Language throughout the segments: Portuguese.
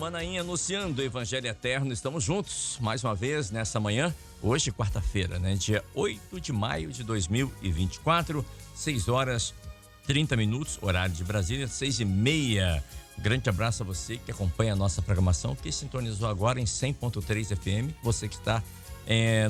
Manaim anunciando o Evangelho Eterno. Estamos juntos mais uma vez nessa manhã, hoje quarta-feira, né? Dia 8 de maio de 2024, 6 horas 30 minutos, horário de Brasília, 6h30. Grande abraço a você que acompanha a nossa programação, que sintonizou agora em 100.3 FM. Você que está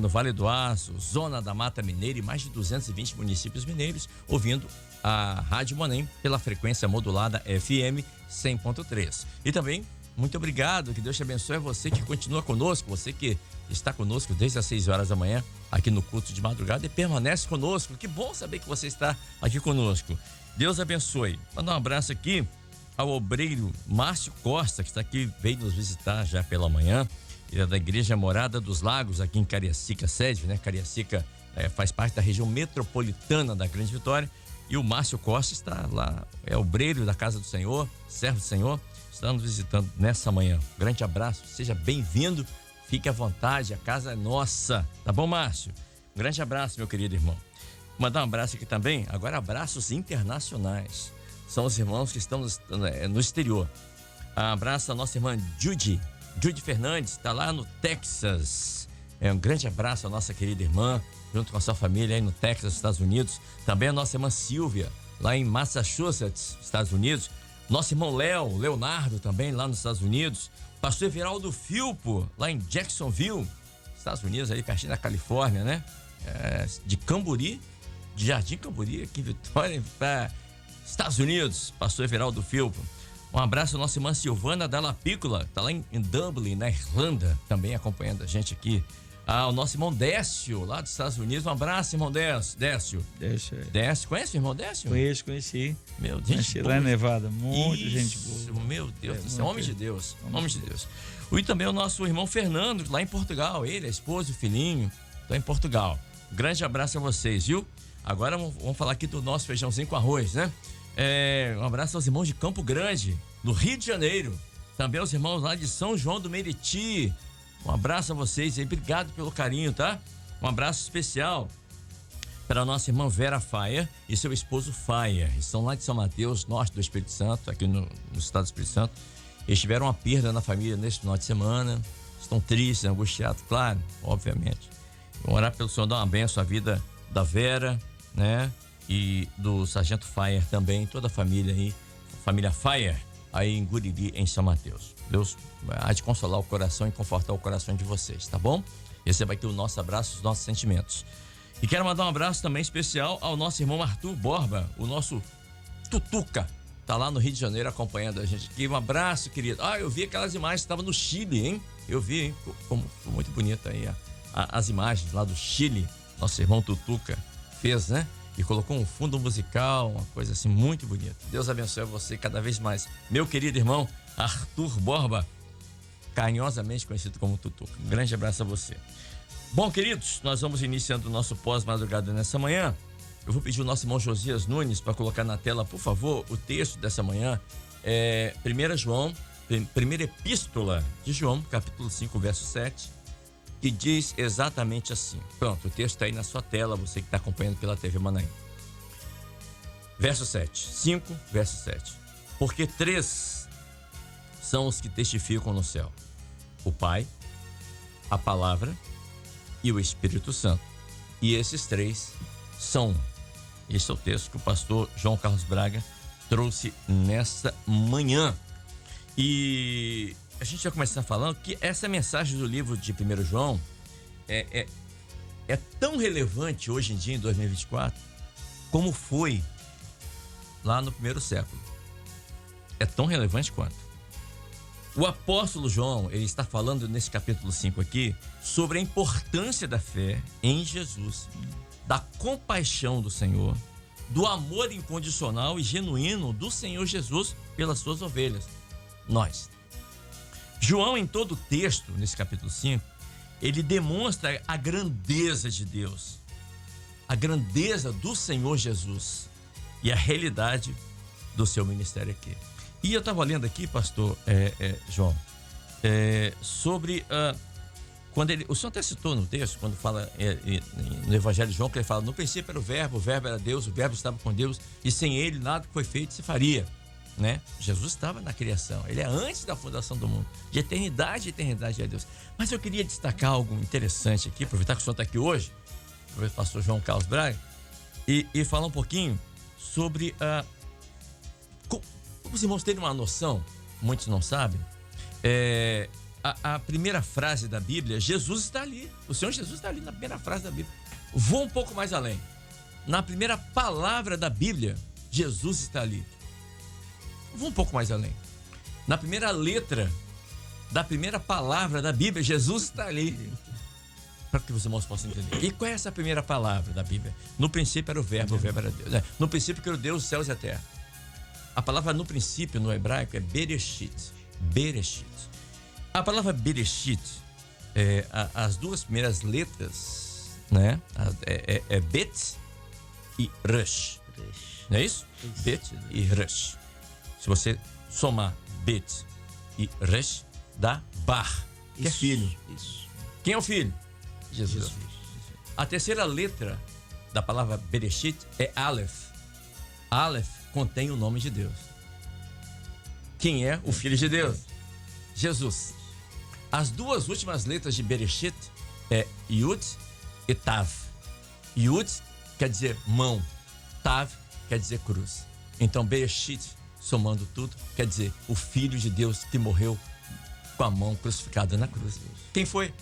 no Vale do Aço, Zona da Mata Mineira e mais de 220 municípios mineiros, ouvindo a Rádio Manaim pela frequência modulada FM 100.3. E também, muito obrigado, que Deus te abençoe, você que continua conosco, você que está conosco desde as 6 horas da manhã, aqui no culto de madrugada e permanece conosco. Que bom saber que você está aqui conosco. Deus abençoe. Mandar um abraço aqui ao obreiro Márcio Costa, que está aqui, veio nos visitar já pela manhã. Ele é da Igreja Morada dos Lagos, aqui em Cariacica, sede, né? Cariacica faz parte da região metropolitana da Grande Vitória. E o Márcio Costa está lá, é obreiro da Casa do Senhor, servo do Senhor, está nos visitando nessa manhã. Grande abraço, seja bem-vindo, fique à vontade, a casa é nossa. Tá bom, Márcio? Um grande abraço, meu querido irmão. Vou mandar um abraço aqui também, agora abraços internacionais. São os irmãos que estão no exterior. Um abraço à nossa irmã Judy Fernandes, está lá no Texas. Um grande abraço à nossa querida irmã, junto com a sua família aí no Texas, Estados Unidos. Também a nossa irmã Silvia, lá em Massachusetts, Estados Unidos. Nosso irmão Leonardo, também lá nos Estados Unidos. Pastor Everaldo Filpo, lá em Jacksonville, Estados Unidos, ali pertinho da Califórnia, né? De Camburi, de Jardim Camburi, aqui em Vitória, para Estados Unidos. Pastor Everaldo Filpo. Um abraço à nossa irmã Silvana Dalla Piccola, está lá em Dublin, na Irlanda, também acompanhando a gente aqui. O nosso irmão Décio, lá dos Estados Unidos. Um abraço, irmão Décio. Décio, conhece o irmão Décio? Conheci. Meu Deus. Conheci lá em Nevada, muito gente boa. Meu Deus do céu, homem de Deus. Homem de Deus. E também o nosso irmão Fernando, lá em Portugal. Ele, a esposa e o filhinho, estão em Portugal. Um grande abraço a vocês, viu? Agora vamos falar aqui do nosso feijãozinho com arroz, né? Um abraço aos irmãos de Campo Grande, no Rio de Janeiro. Também aos irmãos lá de São João do Meriti. Um abraço a vocês aí, obrigado pelo carinho, tá? Um abraço especial para a nossa irmã Vera Faia e seu esposo Faia. Eles são lá de São Mateus, norte do Espírito Santo, aqui no estado do Espírito Santo. Eles tiveram uma perda na família neste final de semana. Estão tristes, angustiados, claro, obviamente. Vamos orar pelo Senhor, dar uma bênção à vida da Vera, né? E do Sargento Faia também, toda a família aí, família Faia, aí em Guriri, em São Mateus. Deus há de consolar o coração e confortar o coração de vocês, tá bom? E você vai ter o nosso abraço, os nossos sentimentos. E quero mandar um abraço também especial ao nosso irmão Arthur Borba, o nosso Tutuca, tá lá no Rio de Janeiro acompanhando a gente aqui. Um abraço, querido. Eu vi aquelas imagens, estava no Chile, hein? Eu vi, hein? Ficou muito bonita aí as imagens lá do Chile. Nosso irmão Tutuca fez, né? E colocou um fundo musical, uma coisa assim muito bonita. Deus abençoe você cada vez mais. Meu querido irmão Arthur Borba, carinhosamente conhecido como Tutuca. Um grande abraço a você. Bom, queridos, nós vamos iniciando o nosso pós-madrugada nessa manhã. Eu vou pedir o nosso irmão Josias Nunes para colocar na tela, por favor, o texto dessa manhã. 1 João, primeira epístola de João, capítulo 5, verso 7. Que diz exatamente assim. Pronto, o texto está aí na sua tela, você que está acompanhando pela TV Manaim. Verso 7. 5, verso 7. Porque 3 são os que testificam no céu: o Pai, a Palavra e o Espírito Santo. E esses 3 são. Esse é o texto que o pastor João Carlos Braga trouxe nessa manhã. E a gente vai começar falando que essa mensagem do livro de 1 João é tão relevante hoje em dia, em 2024, como foi lá no primeiro século. É tão relevante quanto. O apóstolo João, ele está falando nesse capítulo 5 aqui sobre a importância da fé em Jesus, da compaixão do Senhor, do amor incondicional e genuíno do Senhor Jesus pelas suas ovelhas, nós. João, em todo o texto, nesse capítulo 5, ele demonstra a grandeza de Deus, a grandeza do Senhor Jesus e a realidade do seu ministério aqui. E eu estava lendo aqui, pastor João, sobre quando o senhor até citou no texto, quando fala no Evangelho de João, que ele fala: no princípio era o verbo era Deus, o verbo estava com Deus, e sem ele nada que foi feito se faria, né? Jesus estava na criação. Ele é antes da fundação do mundo. De eternidade é Deus. Mas eu queria destacar algo interessante aqui, aproveitar que o senhor está aqui hoje, o pastor João Carlos Braga, e falar um pouquinho sobre os irmãos terem uma noção, muitos não sabem, a primeira frase da Bíblia, Jesus está ali. O Senhor Jesus está ali na primeira frase da Bíblia. Vou um pouco mais além. Na primeira palavra da Bíblia, Jesus está ali. Vou um pouco mais além. Na primeira letra da primeira palavra da Bíblia, Jesus está ali. Para que os irmãos possam entender. E qual é essa primeira palavra da Bíblia? No princípio era o verbo era Deus. No princípio criou Deus os céus e a terra. A palavra no princípio, no hebraico, é Bereshit. Bereshit. A palavra Bereshit, as duas primeiras letras, né? É Bet e Resh. Não é isso? Bet e Resh. Se você somar Bet e Resh, dá Bar, que é filho. Isso. Quem é o filho? Jesus. A terceira letra da palavra Bereshit é Aleph. Aleph contém o nome de Deus. Quem é o Filho de Deus? Jesus. As duas últimas letras de Bereshit é Yud e Tav. Yud quer dizer mão, Tav quer dizer cruz. Então Bereshit, somando tudo, quer dizer o Filho de Deus que morreu com a mão crucificada na cruz. Quem foi?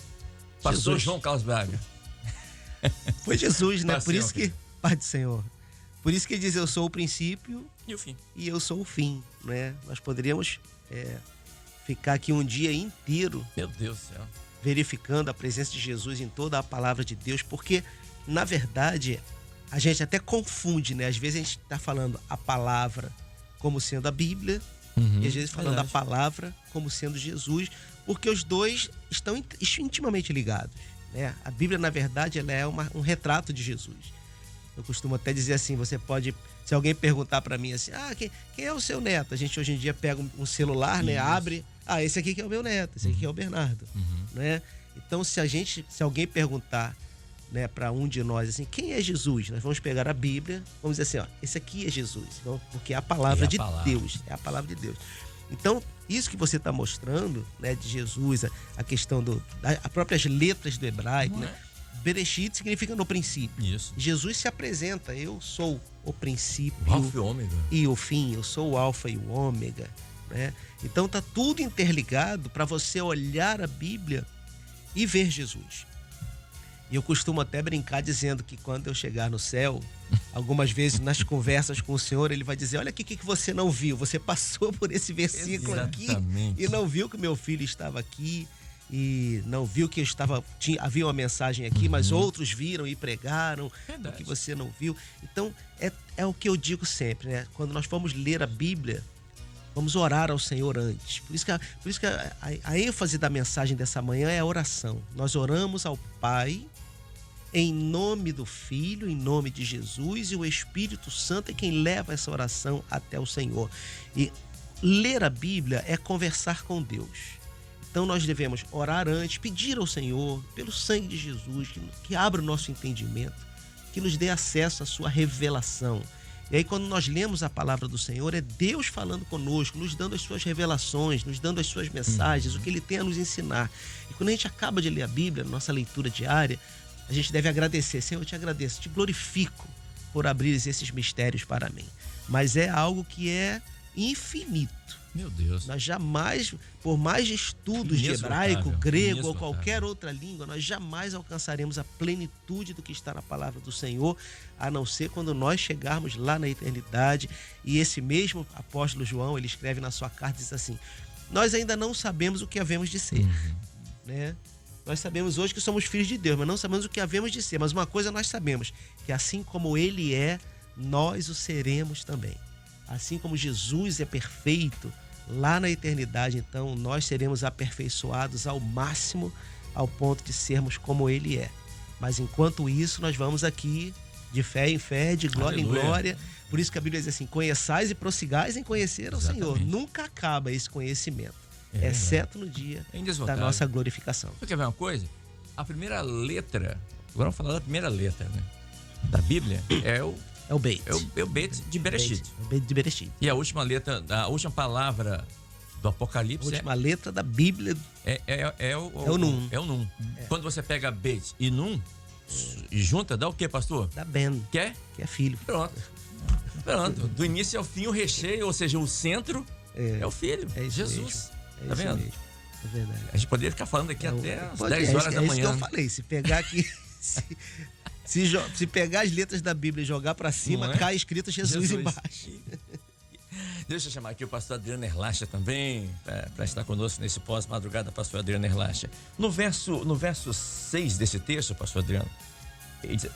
Pastor João Carlos Braga. Foi Jesus, né? Pastor, Por isso que, Pai do Senhor, por isso que ele diz, eu sou o princípio e o fim. E eu sou o fim, né? Nós poderíamos ficar aqui um dia inteiro, meu Deus do céu, verificando a presença de Jesus em toda a palavra de Deus, porque, na verdade, a gente até confunde, né? Às vezes a gente está falando a palavra como sendo a Bíblia, e às vezes falando a palavra como sendo Jesus, porque os dois estão intimamente ligados, né? A Bíblia, na verdade, ela é um retrato de Jesus. Eu costumo até dizer assim, você pode, se alguém perguntar para mim assim, quem é o seu neto? A gente hoje em dia pega um celular, né? Abre, esse aqui que é o meu neto, esse aqui é o Bernardo, né? Então, se alguém perguntar, né, para um de nós assim, quem é Jesus? Nós vamos pegar a Bíblia, vamos dizer assim, esse aqui é Jesus, então, porque é a palavra de Deus, é a palavra de Deus. Então, isso que você está mostrando, né, de Jesus, a questão as próprias letras do hebraico, né? Bereshit significa no princípio. Isso. Jesus se apresenta, eu sou o princípio o Alfa e o Ômega. E o fim, eu sou o Alfa e o Ômega, né? Então tá tudo interligado para você olhar a Bíblia e ver Jesus. E eu costumo até brincar dizendo que quando eu chegar no céu, algumas vezes nas conversas com o Senhor, ele vai dizer, olha aqui o que você não viu, você passou por esse versículo aqui e não viu que meu filho estava aqui, e não viu que havia uma mensagem aqui, mas outros viram e pregaram o que você não viu. Então, é o que eu digo sempre, né? Quando nós formos ler a Bíblia, vamos orar ao Senhor antes. Por isso que a ênfase da mensagem dessa manhã é a oração. Nós oramos ao Pai, em nome do Filho, em nome de Jesus, e o Espírito Santo é quem leva essa oração até o Senhor. E ler a Bíblia é conversar com Deus. Então nós devemos orar antes, pedir ao Senhor, pelo sangue de Jesus, que abra o nosso entendimento, que nos dê acesso à sua revelação. E aí quando nós lemos a palavra do Senhor, é Deus falando conosco, nos dando as suas revelações, nos dando as suas mensagens, o que Ele tem a nos ensinar. E quando a gente acaba de ler a Bíblia, na nossa leitura diária, a gente deve agradecer. Senhor, eu te agradeço, te glorifico por abrir esses mistérios para mim. Mas é algo que é infinito. Meu Deus. Nós jamais, por mais estudos de hebraico, grego ou qualquer outra língua, nós jamais alcançaremos a plenitude do que está na palavra do Senhor, a não ser quando nós chegarmos lá na eternidade. E esse mesmo apóstolo João, ele escreve na sua carta, diz assim, nós ainda não sabemos o que havemos de ser, né? Nós sabemos hoje que somos filhos de Deus, mas não sabemos o que havemos de ser. Mas uma coisa nós sabemos, que assim como Ele é, nós o seremos também. Assim como Jesus é perfeito, lá na eternidade, então, nós seremos aperfeiçoados ao máximo, ao ponto de sermos como Ele é. Mas enquanto isso, nós vamos aqui de fé em fé, de glória em glória. Por isso que a Bíblia diz assim, conheçais e prossigais em conhecer ao Senhor. Nunca acaba esse conhecimento, exceto no dia da nossa glorificação. Você quer ver uma coisa? A primeira letra, agora vamos falar da primeira letra, né, da Bíblia, é É o Beit. É o Beit de Bereshit. É o Beit de Bereshit. E a última letra, a última palavra do A Apocalipse última letra da Bíblia é o Nun. É o Nun. Quando você pega Beit e Nun e junta, dá o quê, pastor? da Ben, Que é? que é filho. Pronto. Pronto. Do início ao fim, o recheio, ou seja, o centro é o filho. É isso Jesus. mesmo. É Tá isso vendo? mesmo. É verdade. A gente poderia ficar falando aqui até às Pode, 10 horas da É isso manhã. que eu falei. Se pegar aqui. Se pegar as letras da Bíblia e jogar pra cima, Não é? cai escrito Jesus embaixo. Deixa eu chamar aqui o pastor Adriano Erlacha também, para estar conosco nesse pós-madrugada, pastor Adriano Erlacha. No verso 6 desse texto, pastor Adriano,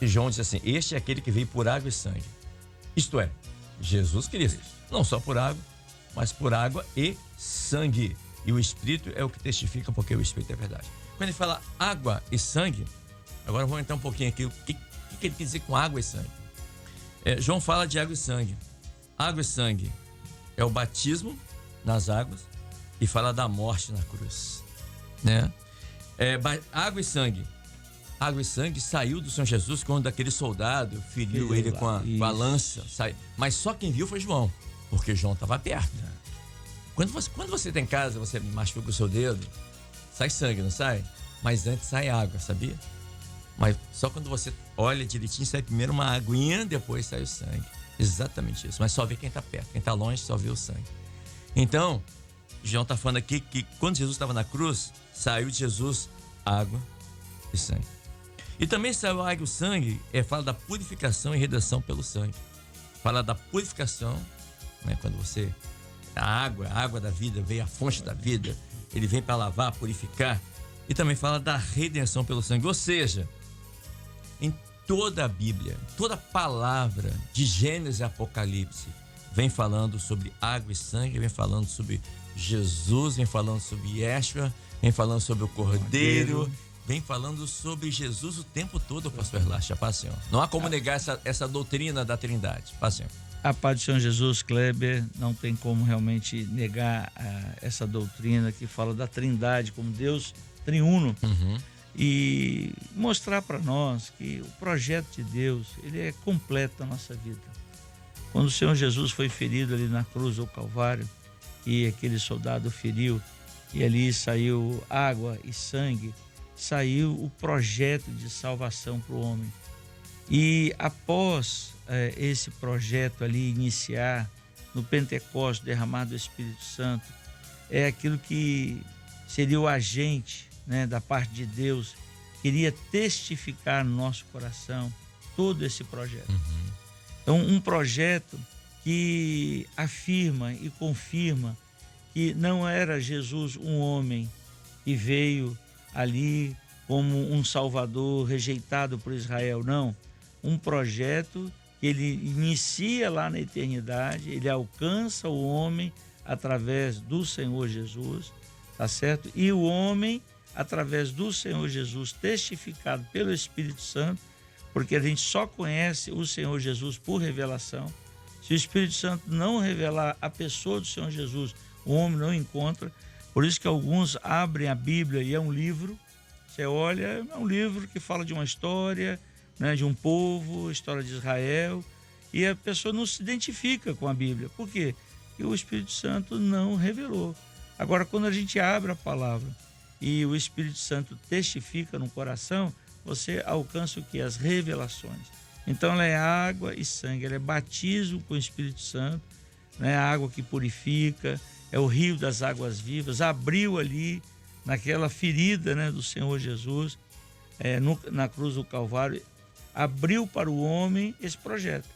João diz assim: este é aquele que veio por água e sangue. Isto é, Jesus Cristo. Não só por água, mas por água e sangue. E o Espírito é o que testifica, porque o Espírito é verdade. Quando ele fala água e sangue, agora vamos entrar um pouquinho aqui. O que ele quer dizer com água e sangue? João fala de água e sangue. Água e sangue é o batismo nas águas e fala da morte na cruz, né? Água e sangue. Água e sangue saiu do Senhor Jesus quando aquele soldado feriu ele com a lança. Mas só quem viu foi João, porque João estava perto. Quando você tem em casa, você machuca o seu dedo, sai sangue, não sai? Mas antes sai água, sabia? Mas só quando você olha direitinho, sai primeiro uma aguinha, depois sai o sangue. Exatamente isso. Mas só vê quem está perto. Quem está longe só vê o sangue. Então, João está falando aqui que quando Jesus estava na cruz, saiu de Jesus água e sangue. E também saiu a água e o sangue, fala da purificação e redenção pelo sangue. Fala da purificação, né? Quando você... A água da vida, veio a fonte da vida. Ele vem para lavar, purificar. E também fala da redenção pelo sangue. Ou seja, em toda a Bíblia, toda palavra de Gênesis e Apocalipse vem falando sobre água e sangue, vem falando sobre Jesus, vem falando sobre Yeshua, vem falando sobre o Cordeiro, vem falando sobre Jesus o tempo todo, pastor Erlacha. Paz, Senhor. Não há como negar essa doutrina da Trindade. Paz, Senhor. A paz do Senhor Jesus, Kleber, não tem como realmente negar essa doutrina que fala da Trindade como Deus triuno. E mostrar para nós que o projeto de Deus, ele é completo na nossa vida. Quando o Senhor Jesus foi ferido ali na cruz ou Calvário, e aquele soldado feriu, e ali saiu água e sangue, saiu o projeto de salvação para o homem. E após esse projeto ali iniciar, no Pentecostes, derramado do Espírito Santo, é aquilo que seria o agente, né, da parte de Deus, queria testificar no nosso coração todo esse projeto. Então, um projeto que afirma e confirma que não era Jesus um homem que veio ali como um salvador rejeitado por Israel, não. Um projeto que ele inicia lá na eternidade, ele alcança o homem através do Senhor Jesus, tá certo? E o homem, através do Senhor Jesus, testificado pelo Espírito Santo, porque a gente só conhece o Senhor Jesus por revelação. Se o Espírito Santo não revelar a pessoa do Senhor Jesus, o homem não encontra. Por isso que alguns abrem a Bíblia e é um livro, você olha, é um livro que fala de uma história, né, de um povo, história de Israel, e a pessoa não se identifica com a Bíblia. Por quê? Porque o Espírito Santo não revelou. Agora, quando a gente abre a palavra e o Espírito Santo testifica no coração, você alcança o quê? As revelações. Então, ela é água e sangue, ela é batismo com o Espírito Santo, né? A água que purifica, é o rio das águas vivas, abriu ali, naquela ferida, né, do Senhor Jesus, na cruz do Calvário, abriu para o homem esse projeto.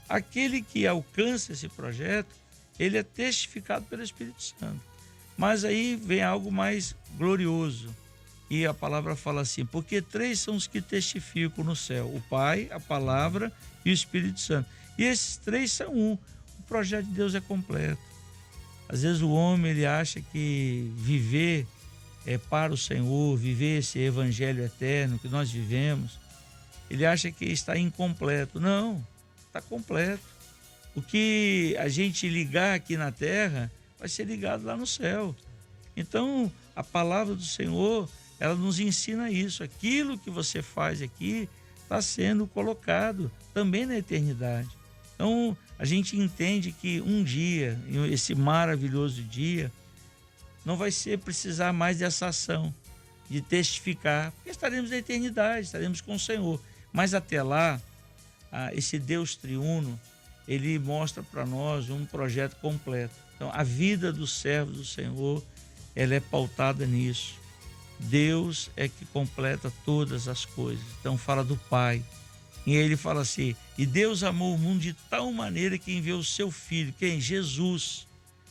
Aquele que alcança esse projeto, ele é testificado pelo Espírito Santo. Mas aí vem algo mais glorioso. E a palavra fala assim, porque 3 são os que testificam no céu, o Pai, a Palavra e o Espírito Santo. E esses 3 são um. O projeto de Deus é completo. Às vezes o homem ele acha que viver para o Senhor, viver esse evangelho eterno que nós vivemos, ele acha que está incompleto. Não, está completo. O que a gente ligar aqui na terra vai ser ligado lá no céu. Então, a palavra do Senhor, ela nos ensina isso. Aquilo que você faz aqui está sendo colocado também na eternidade. Então, a gente entende que um dia, esse maravilhoso dia, não vai ser precisar mais dessa ação, de testificar, porque estaremos na eternidade, estaremos com o Senhor. Mas até lá, esse Deus triuno, ele mostra para nós um projeto completo. Então, a vida do servo do Senhor, ela é pautada nisso. Deus é que completa todas as coisas. Então, fala do Pai. E ele fala assim, e Deus amou o mundo de tal maneira que enviou o seu Filho, quem? Jesus.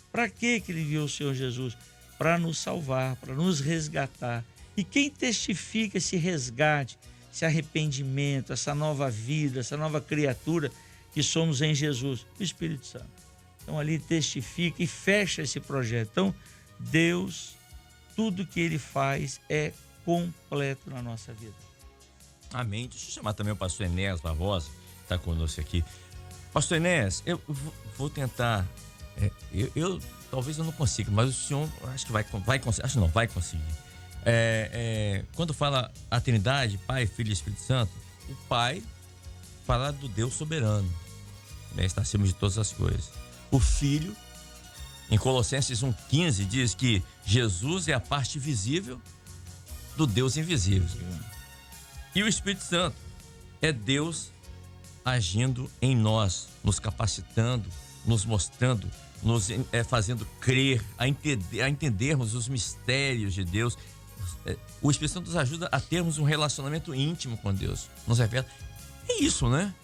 Para que ele enviou o Senhor Jesus? Para nos salvar, para nos resgatar. E quem testifica esse resgate, esse arrependimento, essa nova vida, essa nova criatura que somos em Jesus? O Espírito Santo. Então ali testifica e fecha esse projeto. Então Deus, tudo que ele faz é completo na nossa vida. Amém. Deixa eu chamar também o pastor Enéas Barbosa, que está conosco aqui. Pastor Enéas, eu vou tentar, talvez eu não consiga, mas o senhor acho que vai conseguir, acho que não, vai conseguir. Quando fala a Trindade, Pai, Filho e Espírito Santo, o Pai fala do Deus soberano, né, está acima de todas as coisas. O Filho, em Colossenses 1,15, diz que Jesus é a parte visível do Deus invisível. E o Espírito Santo é Deus agindo em nós, nos capacitando, nos mostrando, nos fazendo crer, a entendermos os mistérios de Deus. O Espírito Santo nos ajuda a termos um relacionamento íntimo com Deus. Nos revela. É isso, né?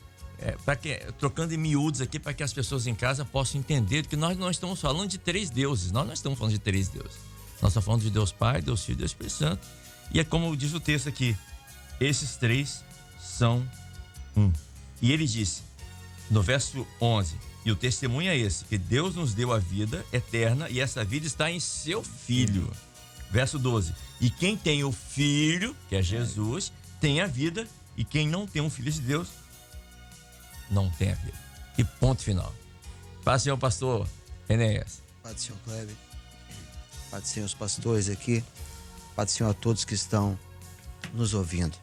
Trocando em miúdos aqui, para que as pessoas em casa possam entender que nós não estamos falando de 3 deuses. Nós não estamos falando de 3 deuses. Nós estamos falando de Deus Pai, Deus Filho e Deus Espírito Santo. E é como diz o texto aqui, esses 3 são um. E ele disse, no verso 11, e o testemunho é esse, que Deus nos deu a vida eterna e essa vida está em seu Filho. Verso 12, e quem tem o Filho, que é Jesus, tem a vida, e quem não tem um Filho de Deus, não tem a vida. E ponto final. Paz, Senhor pastor Enéas. Paz do Senhor Kleber. Paz do Senhor os pastores aqui. Paz do Senhor a todos que estão nos ouvindo.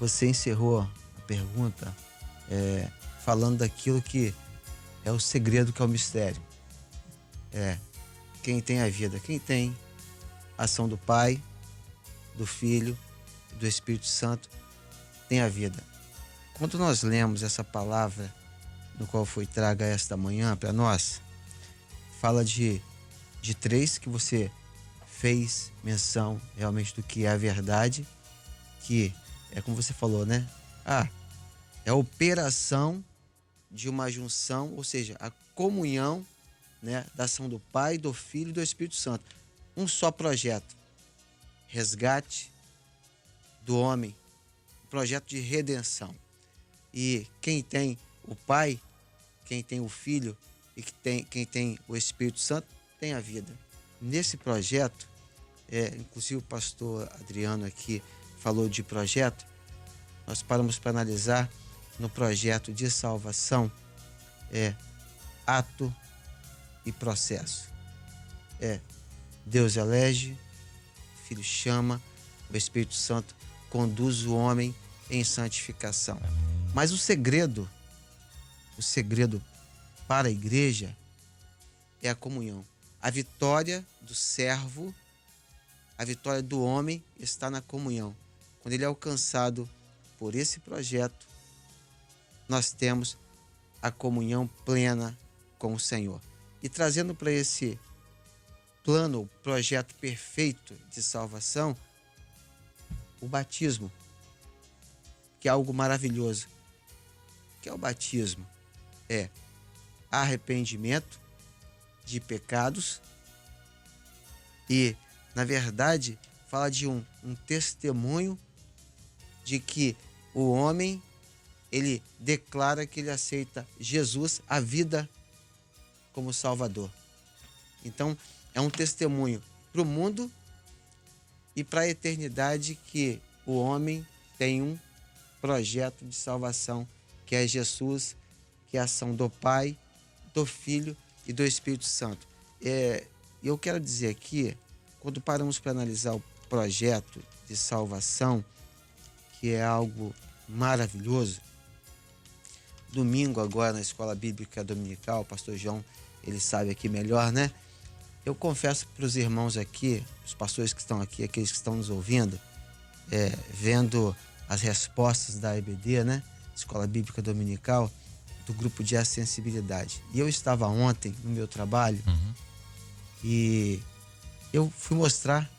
Você encerrou a pergunta falando daquilo que é o segredo, que é o mistério. Quem tem a vida, quem tem a ação do Pai, do Filho, do Espírito Santo, tem a vida. Quando nós lemos essa palavra, no qual foi traga esta manhã para nós, fala de 3 que você fez menção realmente do que é a verdade, que é como você falou, né? É a operação de uma junção, ou seja, a comunhão, né, da ação do Pai, do Filho e do Espírito Santo. Um só projeto. Resgate do homem. Projeto de redenção. E quem tem o Pai, quem tem o Filho e quem tem o Espírito Santo, tem a vida. Nesse projeto, inclusive o pastor Adriano aqui falou de projeto, nós paramos para analisar no projeto de salvação, ato e processo. Deus elege, o Filho chama, o Espírito Santo conduz o homem em santificação. Mas o segredo para a igreja é a comunhão. A vitória do servo, a vitória do homem está na comunhão. Quando ele é alcançado por esse projeto, nós temos a comunhão plena com o Senhor. E trazendo para esse plano, projeto perfeito de salvação, o batismo, que é algo maravilhoso. O que é o batismo? É arrependimento de pecados e, na verdade, fala de um testemunho de que o homem, ele declara que ele aceita Jesus, a vida, como Salvador. Então, é um testemunho para o mundo e para a eternidade que o homem tem um projeto de salvação, que é Jesus, que é a ação do Pai, do Filho e do Espírito Santo. Eu quero dizer aqui, quando paramos para analisar o projeto de salvação, que é algo maravilhoso, domingo agora na Escola Bíblica Dominical, o pastor João, ele sabe aqui melhor, né? Eu confesso para os irmãos aqui, os pastores que estão aqui, aqueles que estão nos ouvindo, vendo as respostas da EBD, né? Escola Bíblica Dominical, do grupo de acessibilidade. E eu estava ontem no meu trabalho e eu fui mostrar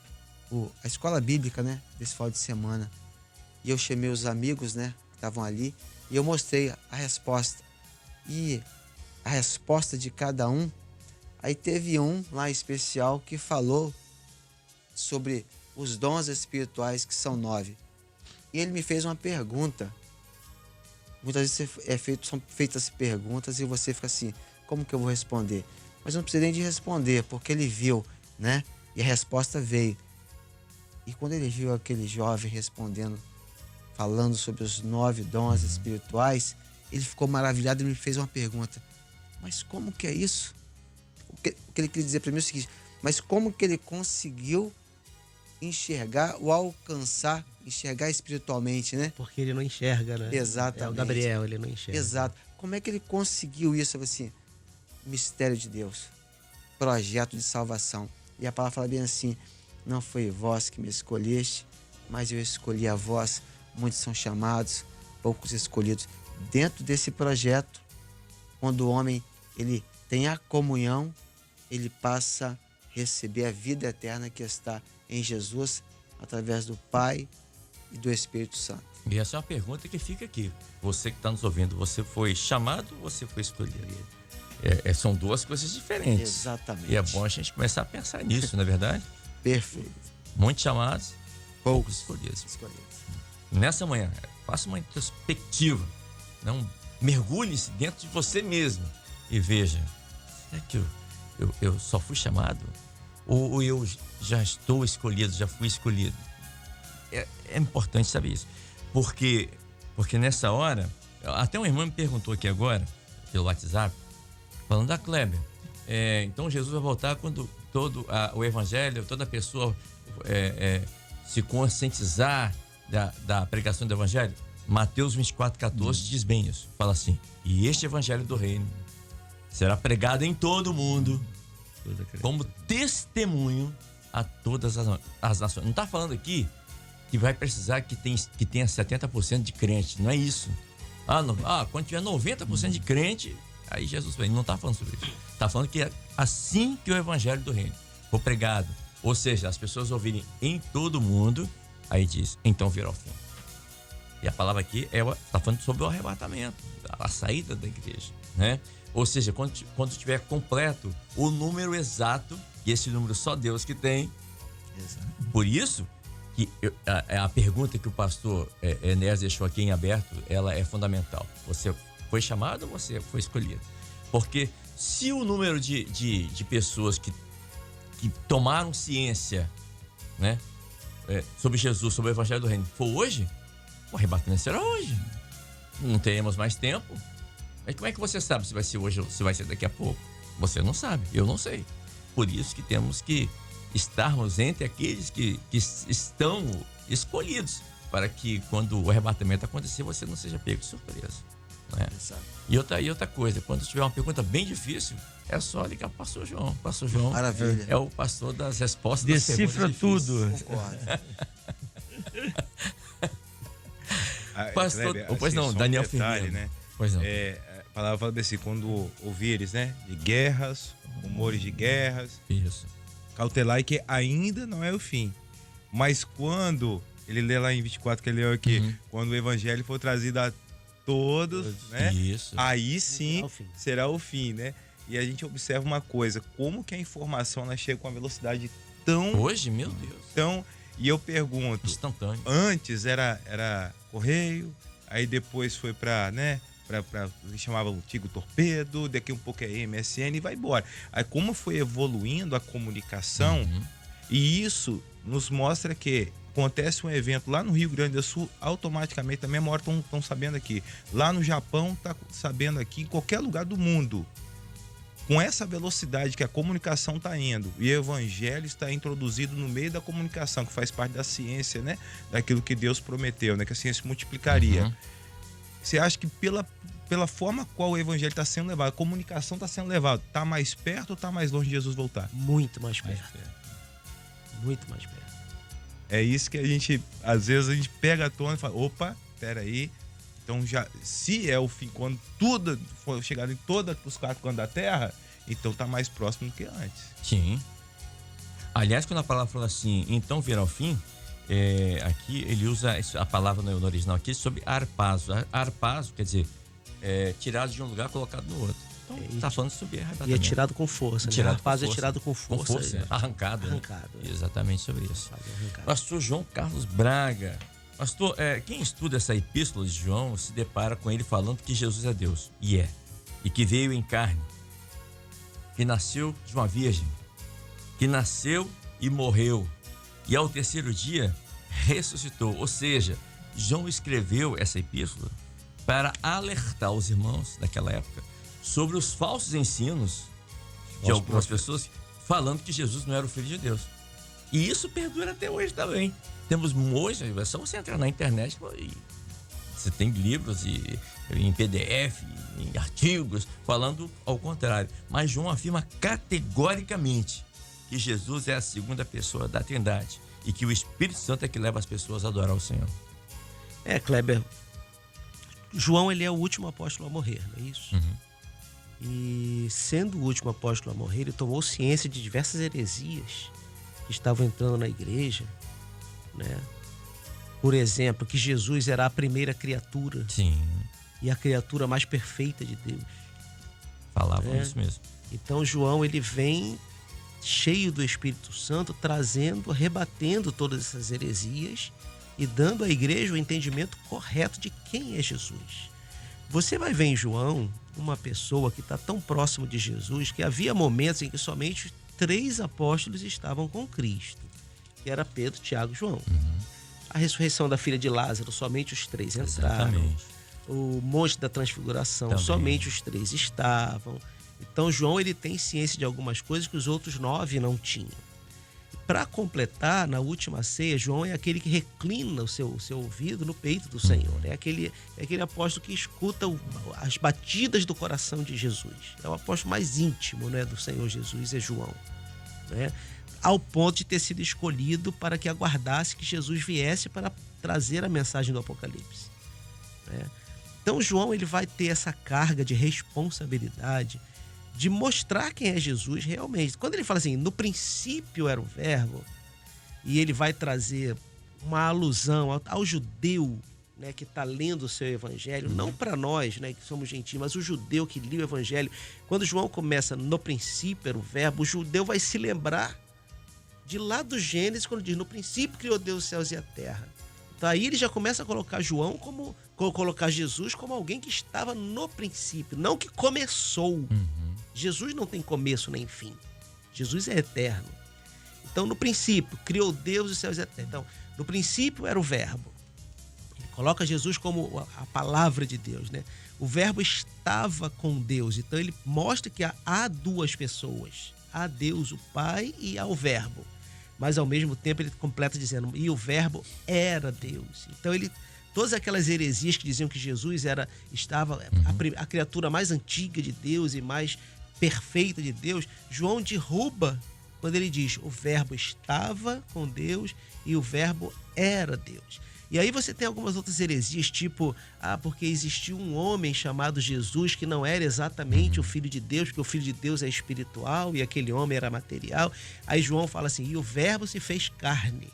a escola bíblica, né? Desse final de semana. E eu chamei os amigos, né? Que estavam ali e eu mostrei a resposta. E a resposta de cada um. Aí teve um lá especial que falou sobre os dons espirituais, que são 9. E ele me fez uma pergunta. Muitas vezes são feitas perguntas e você fica assim, como que eu vou responder? Mas eu não precisei nem de responder, porque ele viu, né? E a resposta veio. E quando ele viu aquele jovem respondendo, falando sobre os 9 dons espirituais, ele ficou maravilhado e me fez uma pergunta. Mas como que é isso? O que ele queria dizer para mim é o seguinte, mas como que ele conseguiu enxergar ou alcançar, enxergar espiritualmente, né? Porque ele não enxerga, né? Exatamente. É o Gabriel, ele não enxerga. Exato. Como é que ele conseguiu isso? Assim, mistério de Deus, projeto de salvação. E a palavra fala bem assim, não foi vós que me escolheste, mas eu escolhi a vós. Muitos são chamados, poucos escolhidos. Dentro desse projeto, quando o homem ele tem a comunhão, ele passa a receber a vida eterna que está em Jesus, através do Pai e do Espírito Santo. E essa é uma pergunta que fica aqui. Você que está nos ouvindo, você foi chamado ou você foi escolhido? São duas coisas diferentes. Exatamente. E é bom a gente começar a pensar nisso, não é verdade? Perfeito. Muitos chamados, poucos escolhidos. Nessa manhã, faça uma introspectiva. Não mergulhe-se dentro de você mesmo e veja, será que eu só fui chamado? Ou eu já estou escolhido, já fui escolhido? É importante saber isso. Porque nessa hora, até uma irmã me perguntou aqui agora, pelo WhatsApp, falando, Kleber, então Jesus vai voltar quando todo o evangelho, toda pessoa se conscientizar da pregação do evangelho. Mateus 24:14 diz bem isso. Fala assim, e este evangelho do reino será pregado em todo o mundo como testemunho a todas as nações. Não está falando aqui que vai precisar que tenha 70% de crente. Não é isso. Quando tiver 90% de crente, aí Jesus vem. Não está falando sobre isso. Está falando que é assim que o evangelho do reino for pregado, ou seja, as pessoas ouvirem em todo o mundo, aí diz, então virá o fim. E a palavra aqui está falando sobre o arrebatamento, a saída da igreja, né? Ou seja, quando estiver completo o número exato, e esse número só Deus que tem. Exato. Por isso que a pergunta que o pastor Enéas deixou aqui em aberto, ela é fundamental. Você foi chamado ou você foi escolhido? Porque se o número de pessoas que tomaram ciência, né, sobre Jesus, sobre o evangelho do reino, for hoje, o arrebatamento será hoje. Não teremos mais tempo. Mas como é que você sabe se vai ser hoje ou se vai ser daqui a pouco? Você não sabe, eu não sei. Por isso que temos que estarmos entre aqueles que estão escolhidos, para que quando o arrebatamento acontecer, você não seja pego de surpresa. Né? E outra coisa, quando tiver uma pergunta bem difícil, é só ligar para o pastor João. O pastor João é o pastor das respostas. Decifra tudo. Concordo. Pastor, Kleber, pois não, um Daniel detalhe, Firmino. né? Pois não. A palavra fala assim, quando ouvires, né? De guerras, rumores de guerras. Isso. Cautelai que ainda não é o fim. Mas quando, ele lê lá em 24 que ele leu aqui, quando o evangelho for trazido a todos, né? Isso. Aí sim será o fim, né? E a gente observa uma coisa, como que a informação ela chega com uma velocidade tão... Hoje, meu Deus. Tão... E eu pergunto, instantâneo. Antes era correio, aí depois foi para, né, para o que chamava o antigo torpedo, daqui um pouco é MSN e vai embora. Aí como foi evoluindo a comunicação, e isso nos mostra que acontece um evento lá no Rio Grande do Sul, automaticamente, na mesma hora estão sabendo aqui. Lá no Japão tá sabendo aqui, em qualquer lugar do mundo. Com essa velocidade que a comunicação está indo e o evangelho está introduzido no meio da comunicação, que faz parte da ciência, né? Daquilo que Deus prometeu, né? Que a ciência multiplicaria. Você acha que pela forma qual o evangelho está sendo levado, a comunicação está sendo levada, está mais perto ou está mais longe de Jesus voltar? Muito mais perto. Muito mais perto. É isso que a gente, às vezes, a gente pega a tona e fala, opa, peraí. Então, já, se é o fim, quando tudo for chegado em todos os 4 cantos da terra, então tá mais próximo do que antes. Sim. Aliás, quando a palavra fala assim, então virá o fim, aqui ele usa a palavra no original aqui sobre arpazo. Arpazo quer dizer, tirado de um lugar, colocado no outro. Então, está falando sobre arrebatamento. E é tirado com força, né? Arpazo é tirado com força. Com força, arrancado. Arrancado. Né? Exatamente sobre isso. Arrancado. Pastor João Carlos Braga. Pastor, quem estuda essa epístola de João se depara com ele falando que Jesus é Deus. E é. E que veio em carne. Que nasceu de uma virgem. Que nasceu e morreu. E ao terceiro dia ressuscitou. Ou seja, João escreveu essa epístola para alertar os irmãos daquela época sobre os falsos ensinos de algumas pessoas falando que Jesus não era o Filho de Deus. E isso perdura até hoje também. Temos hoje, é só você entrar na internet e você tem livros em PDF, em artigos, falando ao contrário. Mas João afirma categoricamente que Jesus é a segunda pessoa da Trindade e que o Espírito Santo é que leva as pessoas a adorar o Senhor. Kleber, João, ele é o último apóstolo a morrer, não é isso? Uhum. E sendo o último apóstolo a morrer, ele tomou ciência de diversas heresias que estavam entrando na igreja, né? Por exemplo, que Jesus era a primeira criatura. Sim. E a criatura mais perfeita de Deus. Falavam isso mesmo. Então João, ele vem cheio do Espírito Santo, trazendo, rebatendo todas essas heresias e dando à igreja o entendimento correto de quem é Jesus. Você vai ver em João uma pessoa que está tão próximo de Jesus que havia momentos em que somente 3 apóstolos estavam com Cristo, que era Pedro, Tiago e João. Uhum. A ressurreição da filha de Lázaro, somente os 3 entraram. Exatamente. O monte da transfiguração, Também. somente os 3 estavam. Então João, ele tem ciência de algumas coisas que os outros 9 não tinham. Para completar, na última ceia, João é aquele que reclina o seu ouvido no peito do Senhor. É aquele apóstolo que escuta as batidas do coração de Jesus. É o apóstolo mais íntimo, né, do Senhor Jesus, é João. Né? Ao ponto de ter sido escolhido para que aguardasse que Jesus viesse para trazer a mensagem do Apocalipse. Né? Então João, ele vai ter essa carga de responsabilidade de mostrar quem é Jesus realmente. Quando ele fala assim, no princípio era o verbo, e ele vai trazer uma alusão ao judeu, né, que está lendo o seu evangelho, não para nós, né, que somos gentios, mas o judeu que lia o evangelho. Quando João começa, no princípio era o verbo, o judeu vai se lembrar de lá do Gênesis, quando diz, no princípio criou Deus os céus e a terra. Então aí ele já começa a colocar colocar Jesus como alguém que estava no princípio, não que começou. Uhum. Jesus não tem começo nem fim. Jesus é eterno. Então, no princípio, criou Deus os céus e a terra. Então, no princípio era o verbo. Ele coloca Jesus como a palavra de Deus, né? O verbo estava com Deus. Então, ele mostra que há 2 pessoas. Há Deus, o Pai, e há o verbo. Mas, ao mesmo tempo, ele completa dizendo, e o verbo era Deus. Então, todas aquelas heresias que diziam que Jesus estava a criatura mais antiga de Deus e mais perfeita de Deus, João derruba quando ele diz, o verbo estava com Deus e o verbo era Deus. E aí você tem algumas outras heresias, tipo, porque existiu um homem chamado Jesus que não era exatamente o Filho de Deus, porque o Filho de Deus é espiritual e aquele homem era material. Aí João fala assim, e o verbo se fez carne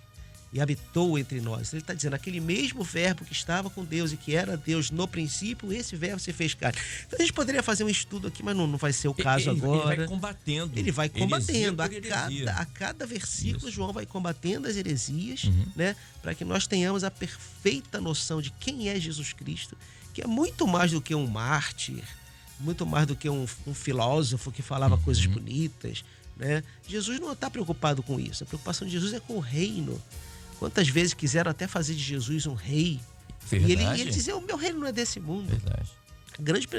e habitou entre nós. Ele está dizendo, aquele mesmo verbo que estava com Deus e que era Deus no princípio, esse verbo se fez carne. Então a gente poderia fazer um estudo aqui, mas não vai ser o caso agora. Ele vai combatendo. Ele vai combatendo. Heresia. A cada versículo, Isso. João vai combatendo as heresias, né? Para que nós tenhamos a perfeita noção de quem é Jesus Cristo, que é muito mais do que um mártir, muito mais do que um filósofo que falava coisas bonitas, né? Jesus não está preocupado com isso. A preocupação de Jesus é com o reino. Quantas vezes quiseram até fazer de Jesus um rei. Verdade. E ele dizia, o meu reino não é desse mundo. Verdade. A grande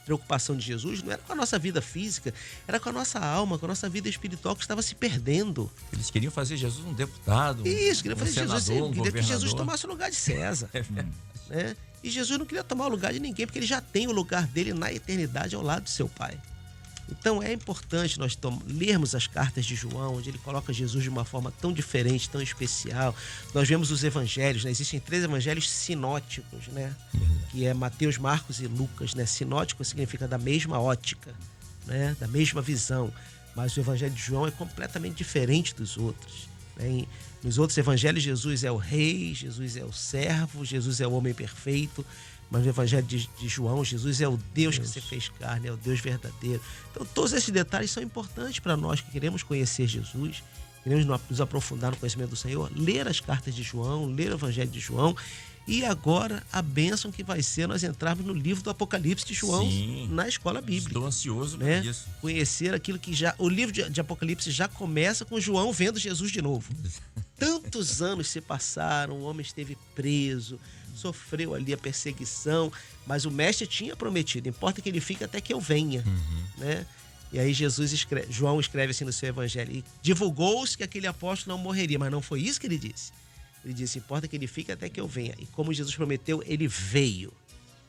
preocupação de Jesus não era com a nossa vida física, era com a nossa alma, com a nossa vida espiritual que estava se perdendo. Eles queriam fazer Jesus um deputado. Isso, queriam fazer senador, Jesus, um queria que Jesus governador. tomasse o lugar de César. Né? E Jesus não queria tomar o lugar de ninguém, porque ele já tem o lugar dele na eternidade ao lado do seu Pai. Então é importante nós lermos as cartas de João, onde ele coloca Jesus de uma forma tão diferente, tão especial. Nós vemos os evangelhos, né? Existem 3 evangelhos sinóticos, né? Que é Mateus, Marcos e Lucas, né? Sinótico significa da mesma ótica, né? Da mesma visão. Mas o evangelho de João é completamente diferente dos outros, né? Nos outros evangelhos, Jesus é o rei, Jesus é o servo, Jesus é o homem perfeito. Mas no evangelho de João, Jesus é o Deus que se fez carne, é o Deus verdadeiro. Então todos esses detalhes são importantes para nós que queremos conhecer Jesus, queremos nos aprofundar no conhecimento do Senhor, ler as cartas de João, ler o evangelho de João. E agora a bênção que vai ser nós entrarmos no livro do Apocalipse de João. Sim, na escola bíblica. Estou ansioso por isso. Conhecer aquilo que já... O livro de Apocalipse já começa com João vendo Jesus de novo. Tantos anos se passaram, o homem esteve preso, sofreu ali a perseguição, mas o mestre tinha prometido, importa que ele fique até que eu venha, né? E aí João escreve assim no seu evangelho, e divulgou-se que aquele apóstolo não morreria, mas não foi isso que ele disse. Ele disse, importa que ele fique até que eu venha. E como Jesus prometeu, ele veio.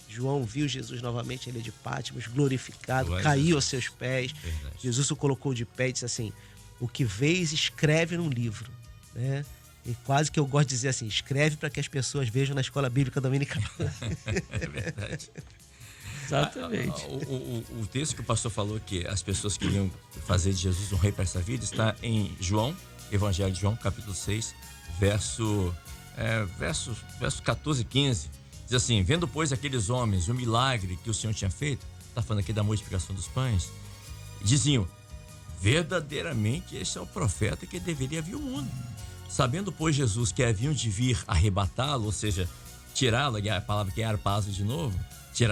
João viu Jesus novamente, ele é de Patmos, glorificado, caiu aos seus pés. Verdade. Jesus o colocou de pé e disse assim, o que vês, escreve num livro, né? E quase que eu gosto de dizer assim, escreve para que as pessoas vejam na escola bíblica dominical. É verdade. Exatamente. O texto que o pastor falou que as pessoas queriam fazer de Jesus um rei para essa vida está em João, Evangelho de João, capítulo 6, verso 14 e 15. Diz assim, vendo, pois, aqueles homens o milagre que o Senhor tinha feito, está falando aqui da multiplicação dos pães, diziam, verdadeiramente esse é o profeta que deveria vir ao mundo. Sabendo, pois, Jesus que haviam de vir arrebatá-lo, ou seja, tirá-lo, a palavra que é arpá-lo de novo,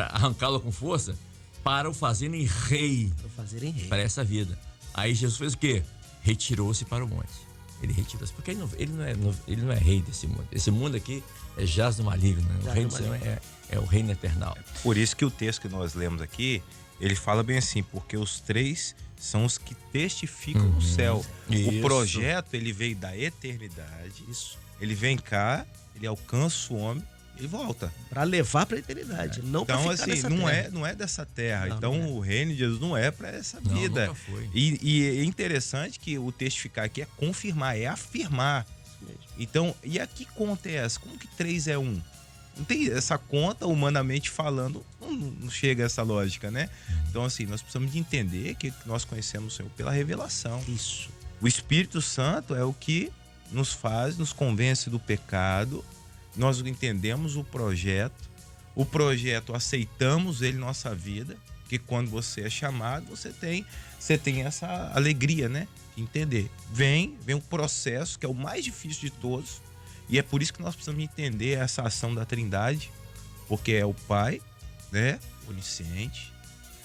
arrancá-lo com força, para o fazerem rei, para essa vida. Aí Jesus fez o quê? Retirou-se para o monte. Ele retirou-se, porque ele não é rei desse mundo. Esse mundo aqui é jaz do maligno, né? O reino do Senhor é o reino eternal. Por isso que o texto que nós lemos aqui, ele fala bem assim, porque os 3 são os que testificam no céu. Isso. O projeto, ele veio da eternidade. Isso. Ele vem cá, ele alcança o homem, ele volta. Para levar para a eternidade, não para ficar assim, nessa terra. Não é dessa terra. Não, então, o reino de Jesus não é para essa vida. Nunca foi. E é interessante que o testificar aqui é confirmar, é afirmar. Então, e a que conta é essa? Como que 3 é 1? Não tem essa conta, humanamente falando, não chega a essa lógica, né? Então, assim, nós precisamos de entender que nós conhecemos o Senhor pela revelação. Isso. O Espírito Santo é o que nos convence do pecado. Nós entendemos o projeto aceitamos ele na nossa vida, porque quando você é chamado, você tem essa alegria, né? De entender. Vem um processo que é o mais difícil de todos, e é por isso que nós precisamos entender essa ação da Trindade, porque é o Pai, né? Onisciente,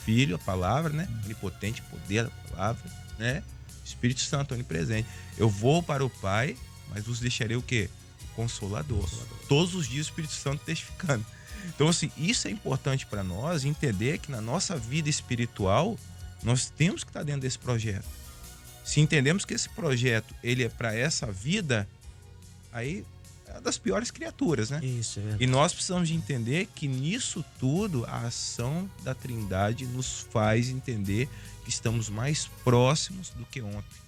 Filho, a palavra, né? Onipotente, poder da palavra, né? Espírito Santo, onipresente. Eu vou para o Pai, mas vos deixarei o quê? O Consolador. Todos os dias o Espírito Santo testificando. Então, assim, isso é importante para nós entender que na nossa vida espiritual nós temos que estar dentro desse projeto. Se entendemos que esse projeto ele é para essa vida, aí é uma das piores criaturas, né? Isso, é verdade. E nós precisamos de entender que nisso tudo a ação da Trindade nos faz entender que estamos mais próximos do que ontem,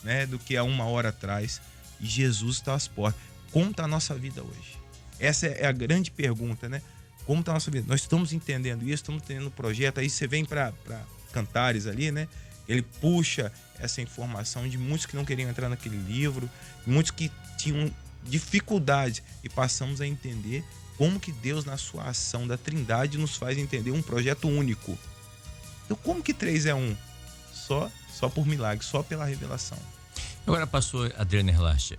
né? Do que há 1 hora atrás. E Jesus está às portas. Como está a nossa vida hoje? Essa é a grande pergunta, né? Como está a nossa vida? Nós estamos entendendo isso, estamos entendendo o projeto. Aí você vem para Cantares ali, né? Ele puxa essa informação de muitos que não queriam entrar naquele livro, muitos que tinham dificuldades, e passamos a entender como que Deus, na sua ação da Trindade, nos faz entender um projeto único. Então, como que 3 é 1? Só por milagre, só pela revelação. Agora, pastor Adriano Erlache,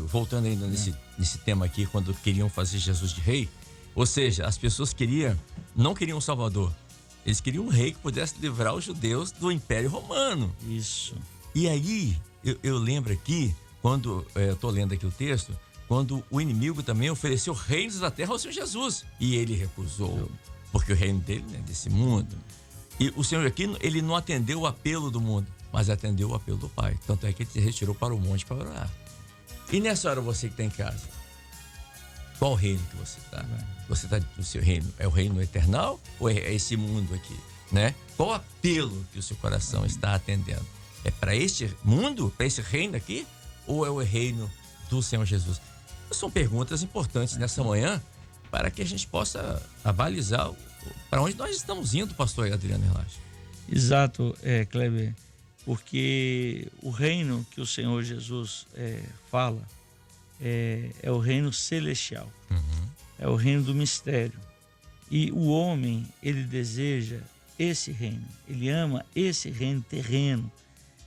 voltando ainda nesse tema aqui, quando queriam fazer Jesus de rei, ou seja, as pessoas não queriam um salvador, eles queriam um rei que pudesse livrar os judeus do Império Romano. Isso. E aí, eu lembro aqui, quando eu estou lendo aqui o texto, quando o inimigo também ofereceu reinos da terra ao Senhor Jesus, e ele recusou, porque o reino dele não é desse mundo. E o Senhor aqui, ele não atendeu o apelo do mundo, mas atendeu o apelo do Pai. Tanto é que ele se retirou para o monte para orar. E nessa hora, você que está em casa, Qual reino que você está? Você está no seu reino? É o reino eternal ou é esse mundo aqui? Né? Qual apelo que o seu coração está atendendo? É para este mundo, para esse reino aqui? Ou é o reino do Senhor Jesus? São perguntas importantes nessa manhã para que a gente possa avalizar para onde nós estamos indo, pastor Adriano Relaxa. Exato, Kleber, porque o reino que o Senhor Jesus fala é o reino celestial, é o reino do mistério. E o homem, ele deseja esse reino, ele ama esse reino terreno,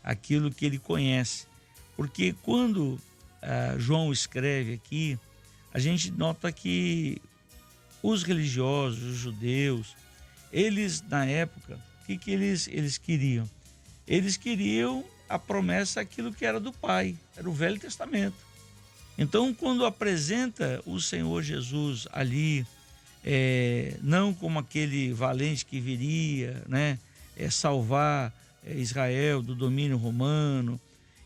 aquilo que ele conhece. Porque quando João escreve aqui, a gente nota que os religiosos, os judeus, eles na época, o que eles queriam? Eles queriam a promessa, aquilo que era do Pai, era o Velho Testamento. Então, quando apresenta o Senhor Jesus ali, não como aquele valente que viria, né, salvar Israel do domínio romano,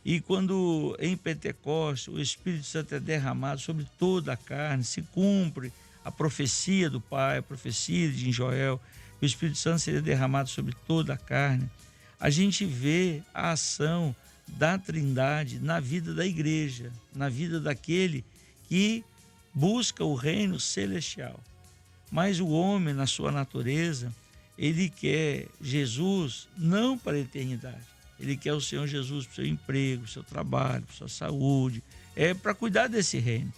e quando em Pentecostes o Espírito Santo é derramado sobre toda a carne, se cumpre a profecia do Pai, a profecia de Joel, que o Espírito Santo seria derramado sobre toda a carne, a gente vê a ação da Trindade na vida da igreja, na vida daquele que busca o reino celestial. Mas o homem, na sua natureza, ele quer Jesus não para a eternidade. Ele quer o Senhor Jesus para o seu emprego, para o seu trabalho, para a sua saúde, para cuidar desse reino.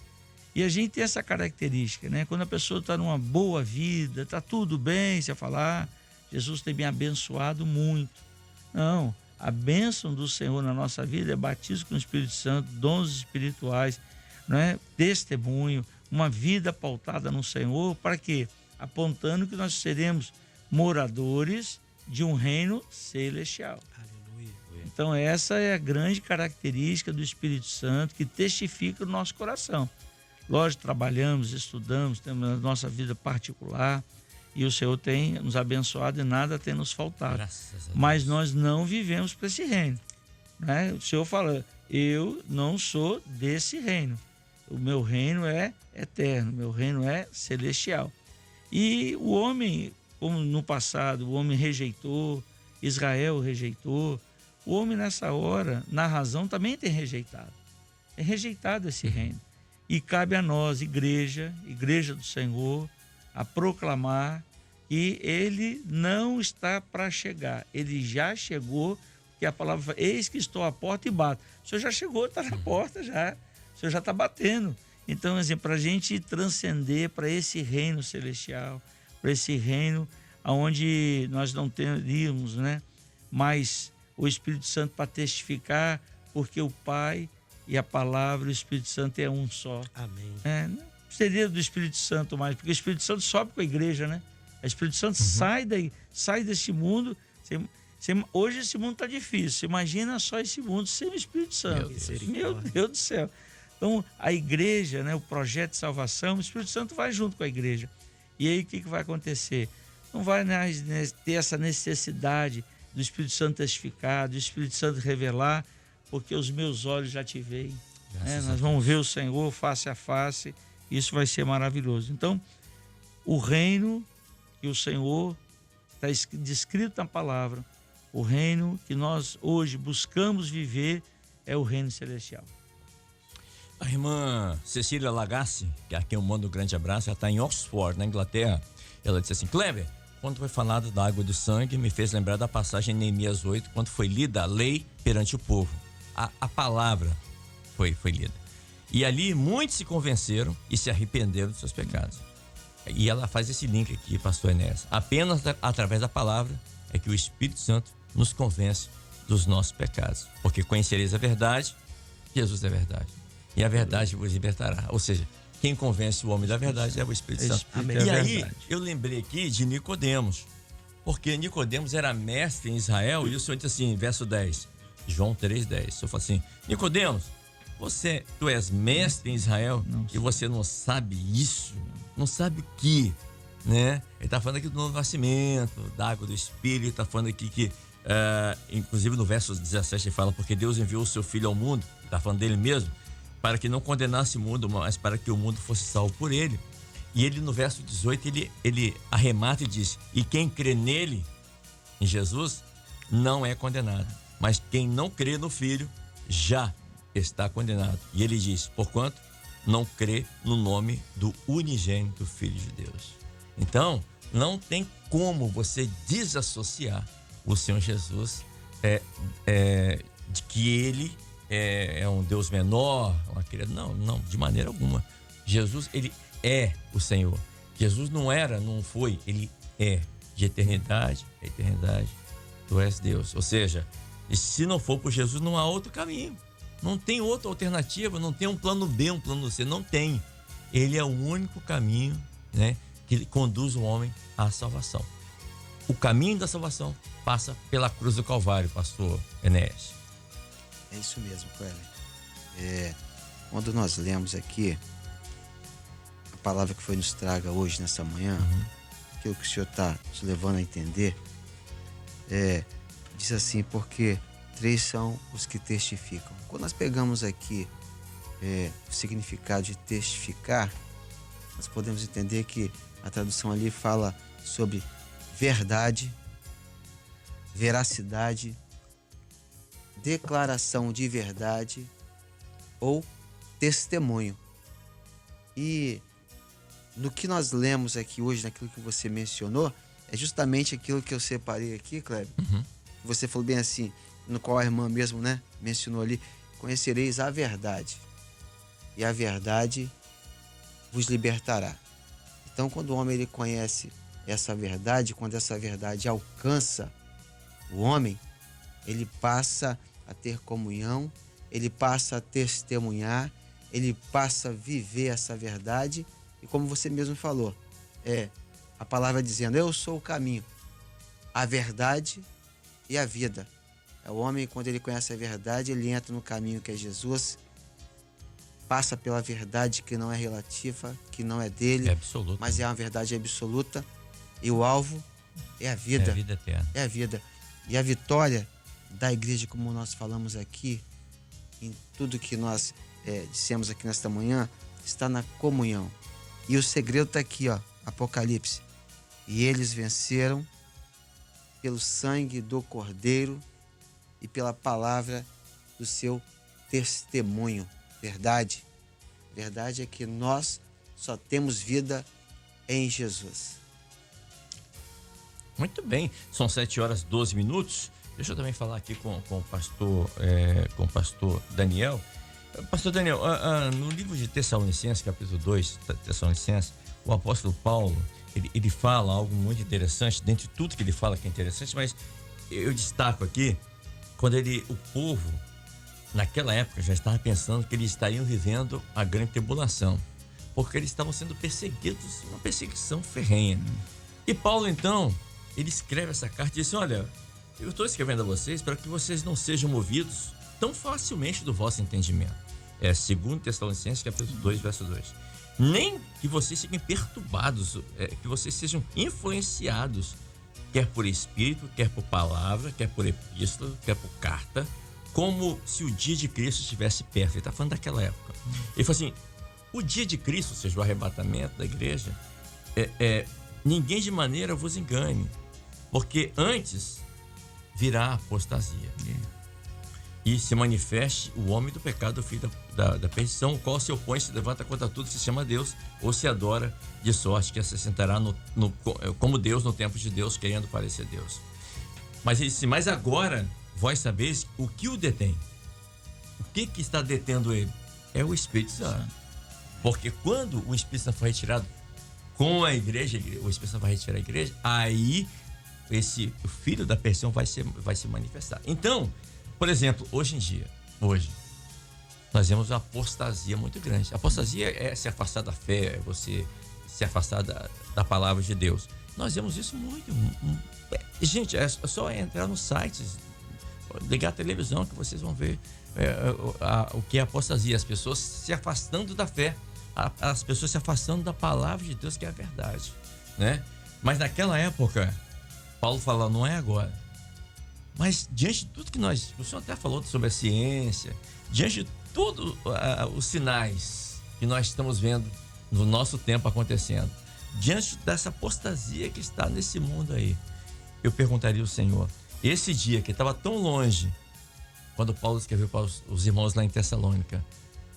E a gente tem essa característica, né? Quando a pessoa está numa boa vida, está tudo bem, você fala, Jesus tem me abençoado muito. Não, a bênção do Senhor na nossa vida é batismo com o Espírito Santo, dons espirituais, né? Testemunho, uma vida pautada no Senhor, para quê? Apontando que nós seremos moradores de um reino celestial. Aleluia. Então essa é a grande característica do Espírito Santo que testifica no nosso coração. Lógico, trabalhamos, estudamos, temos a nossa vida particular e o Senhor tem nos abençoado e nada tem nos faltado. Mas nós não vivemos para esse reino, né? O Senhor fala, eu não sou desse reino. O meu reino é eterno, o meu reino é celestial. E o homem, como no passado, o homem rejeitou, Israel rejeitou, o homem nessa hora, na razão, também tem rejeitado. Tem rejeitado esse reino. E cabe a nós, igreja do Senhor, a proclamar que ele não está para chegar. Ele já chegou, que a palavra fala, eis que estou à porta e bato. O Senhor já chegou, está na porta já. O Senhor já está batendo. Então, assim, para a gente transcender para esse reino celestial, para esse reino onde nós não teríamos, né, mais o Espírito Santo para testificar, porque o Pai e a palavra, o Espírito Santo é um só. Amém. Não seria do Espírito Santo mais, porque o Espírito Santo sobe com a igreja, né? O Espírito Santo sai desse mundo. Hoje esse mundo está difícil. Você imagina só esse mundo sem o Espírito Santo. Meu Deus do céu. Então, a igreja, né, o projeto de salvação, o Espírito Santo vai junto com a igreja. E aí o que vai acontecer? Não vai mais ter essa necessidade do Espírito Santo testificar, do Espírito Santo revelar, porque os meus olhos já te veem. Né? Nós vamos ver o Senhor face a face. Isso vai ser maravilhoso. Então, o reino que o Senhor está descrito na palavra, o reino que nós hoje buscamos viver é o reino celestial. A irmã Cecília Lagassi, que aqui eu mando um grande abraço, ela está em Oxford, na Inglaterra. Ela disse assim, Kleber, quando foi falado da água e do sangue, me fez lembrar da passagem em Neemias 8, quando foi lida a lei perante o povo. A palavra foi lida. E ali muitos se convenceram e se arrependeram dos seus pecados. E ela faz esse link aqui, pastor Enéas. Apenas através da palavra é que o Espírito Santo nos convence dos nossos pecados. Porque conhecereis a verdade, Jesus é verdade. E a verdade vos libertará. Ou seja, quem convence o homem da verdade é o Espírito Santo. E aí, eu lembrei aqui de Nicodemos. Porque Nicodemos era mestre em Israel e o Senhor disse assim, verso 10, João 3,10. O Senhor fala assim, Nicodemos, tu és mestre em Israel e você não sabe isso? Não sabe o que? Né? Ele está falando aqui do novo nascimento, da água do Espírito, está falando aqui que, inclusive no verso 17 ele fala, porque Deus enviou o seu Filho ao mundo, está falando dele mesmo, para que não condenasse o mundo, mas para que o mundo fosse salvo por ele. E ele, no verso 18, ele arremata e diz: e quem crê nele, em Jesus, não é condenado. Mas quem não crê no Filho já está condenado. E ele diz: porquanto não crê no nome do unigênito Filho de Deus. Então, não tem como você desassociar o Senhor Jesus de que ele é um Deus menor, uma criatura. Não, de maneira alguma. Jesus, ele é o Senhor. Jesus não era, não foi, ele é. De eternidade a eternidade, tu és Deus. Ou seja, e se não for por Jesus, não há outro caminho. Não tem outra alternativa, não tem um plano B, um plano C, não tem. Ele é o único caminho, né, que conduz o homem à salvação. O caminho da salvação passa pela cruz do Calvário, pastor Enéas. É isso mesmo, Cleber. Quando nós lemos aqui a palavra que foi nos traga hoje, nessa manhã, aquilo que o Senhor está nos levando a entender, diz assim: porque 3 são os que testificam. Quando nós pegamos aqui o significado de testificar, nós podemos entender que a tradução ali fala sobre verdade, veracidade, declaração de verdade ou testemunho. E no que nós lemos aqui hoje, naquilo que você mencionou, é justamente aquilo que eu separei aqui, Cleber. Você falou bem assim, no qual a irmã mesmo, né, mencionou ali: conhecereis a verdade, e a verdade vos libertará. Então, quando o homem ele conhece essa verdade, quando essa verdade alcança o homem, ele passa a ter comunhão, ele passa a testemunhar, ele passa a viver essa verdade. E como você mesmo falou, a palavra dizendo: eu sou o caminho, a verdade e a vida. O homem, quando ele conhece a verdade, ele entra no caminho que é Jesus, passa pela verdade que não é relativa, que não é dele, absoluta, mas é uma verdade absoluta. E o alvo é a vida. É a vida eterna. É a vida. E a vitória da igreja, como nós falamos aqui, em tudo que nós dissemos aqui nesta manhã, está na comunhão. E o segredo está aqui, ó, Apocalipse. E eles venceram pelo sangue do Cordeiro e pela palavra do seu testemunho. Verdade. Verdade é que nós só temos vida em Jesus. Muito bem, são 7h12. Deixa eu também falar aqui com o pastor Daniel. Pastor Daniel, no livro de Tessalonicenses, capítulo 2, Tessalonicenses, o apóstolo Paulo, ele fala algo muito interessante, dentre tudo que ele fala que é interessante, mas eu destaco aqui, quando o povo, naquela época, já estava pensando que eles estariam vivendo a grande tribulação, porque eles estavam sendo perseguidos, uma perseguição ferrenha. E Paulo, então, ele escreve essa carta e diz assim: olha, eu estou escrevendo a vocês para que vocês não sejam movidos tão facilmente do vosso entendimento. 2 Tessalonicenses, capítulo 2, verso 2. Nem que vocês fiquem perturbados, que vocês sejam influenciados, quer por espírito, quer por palavra, quer por epístola, quer por carta, como se o dia de Cristo estivesse perto. Ele está falando daquela época. Ele fala assim: o dia de Cristo, ou seja, o arrebatamento da igreja, ninguém de maneira vos engane, porque antes virá a apostasia. E se manifeste o homem do pecado, o filho da perdição, o qual se opõe, se levanta contra tudo, se chama Deus, ou se adora, de sorte que se sentará como Deus no templo de Deus, querendo parecer Deus. Mas ele disse: mas agora vós sabeis o que o detém. O que está detendo ele? É o Espírito Santo. Porque quando o Espírito Santo foi retirado com a igreja, o Espírito Santo vai retirar a igreja, aí o filho da perdição vai se manifestar. Então, por exemplo, hoje em dia, nós vemos uma apostasia muito grande. A apostasia é se afastar da fé, é você se afastar da palavra de Deus. Nós vemos isso muito. Gente, é só entrar nos sites, ligar a televisão que vocês vão ver o que é apostasia. As pessoas se afastando da fé, as pessoas se afastando da palavra de Deus, que é a verdade, né? Mas naquela época, Paulo fala: não é agora. Mas diante de tudo que o senhor até falou sobre a ciência, diante de todos os sinais que nós estamos vendo no nosso tempo acontecendo, diante dessa apostasia que está nesse mundo aí, eu perguntaria ao Senhor, esse dia que estava tão longe, quando Paulo escreveu para os irmãos lá em Tessalônica,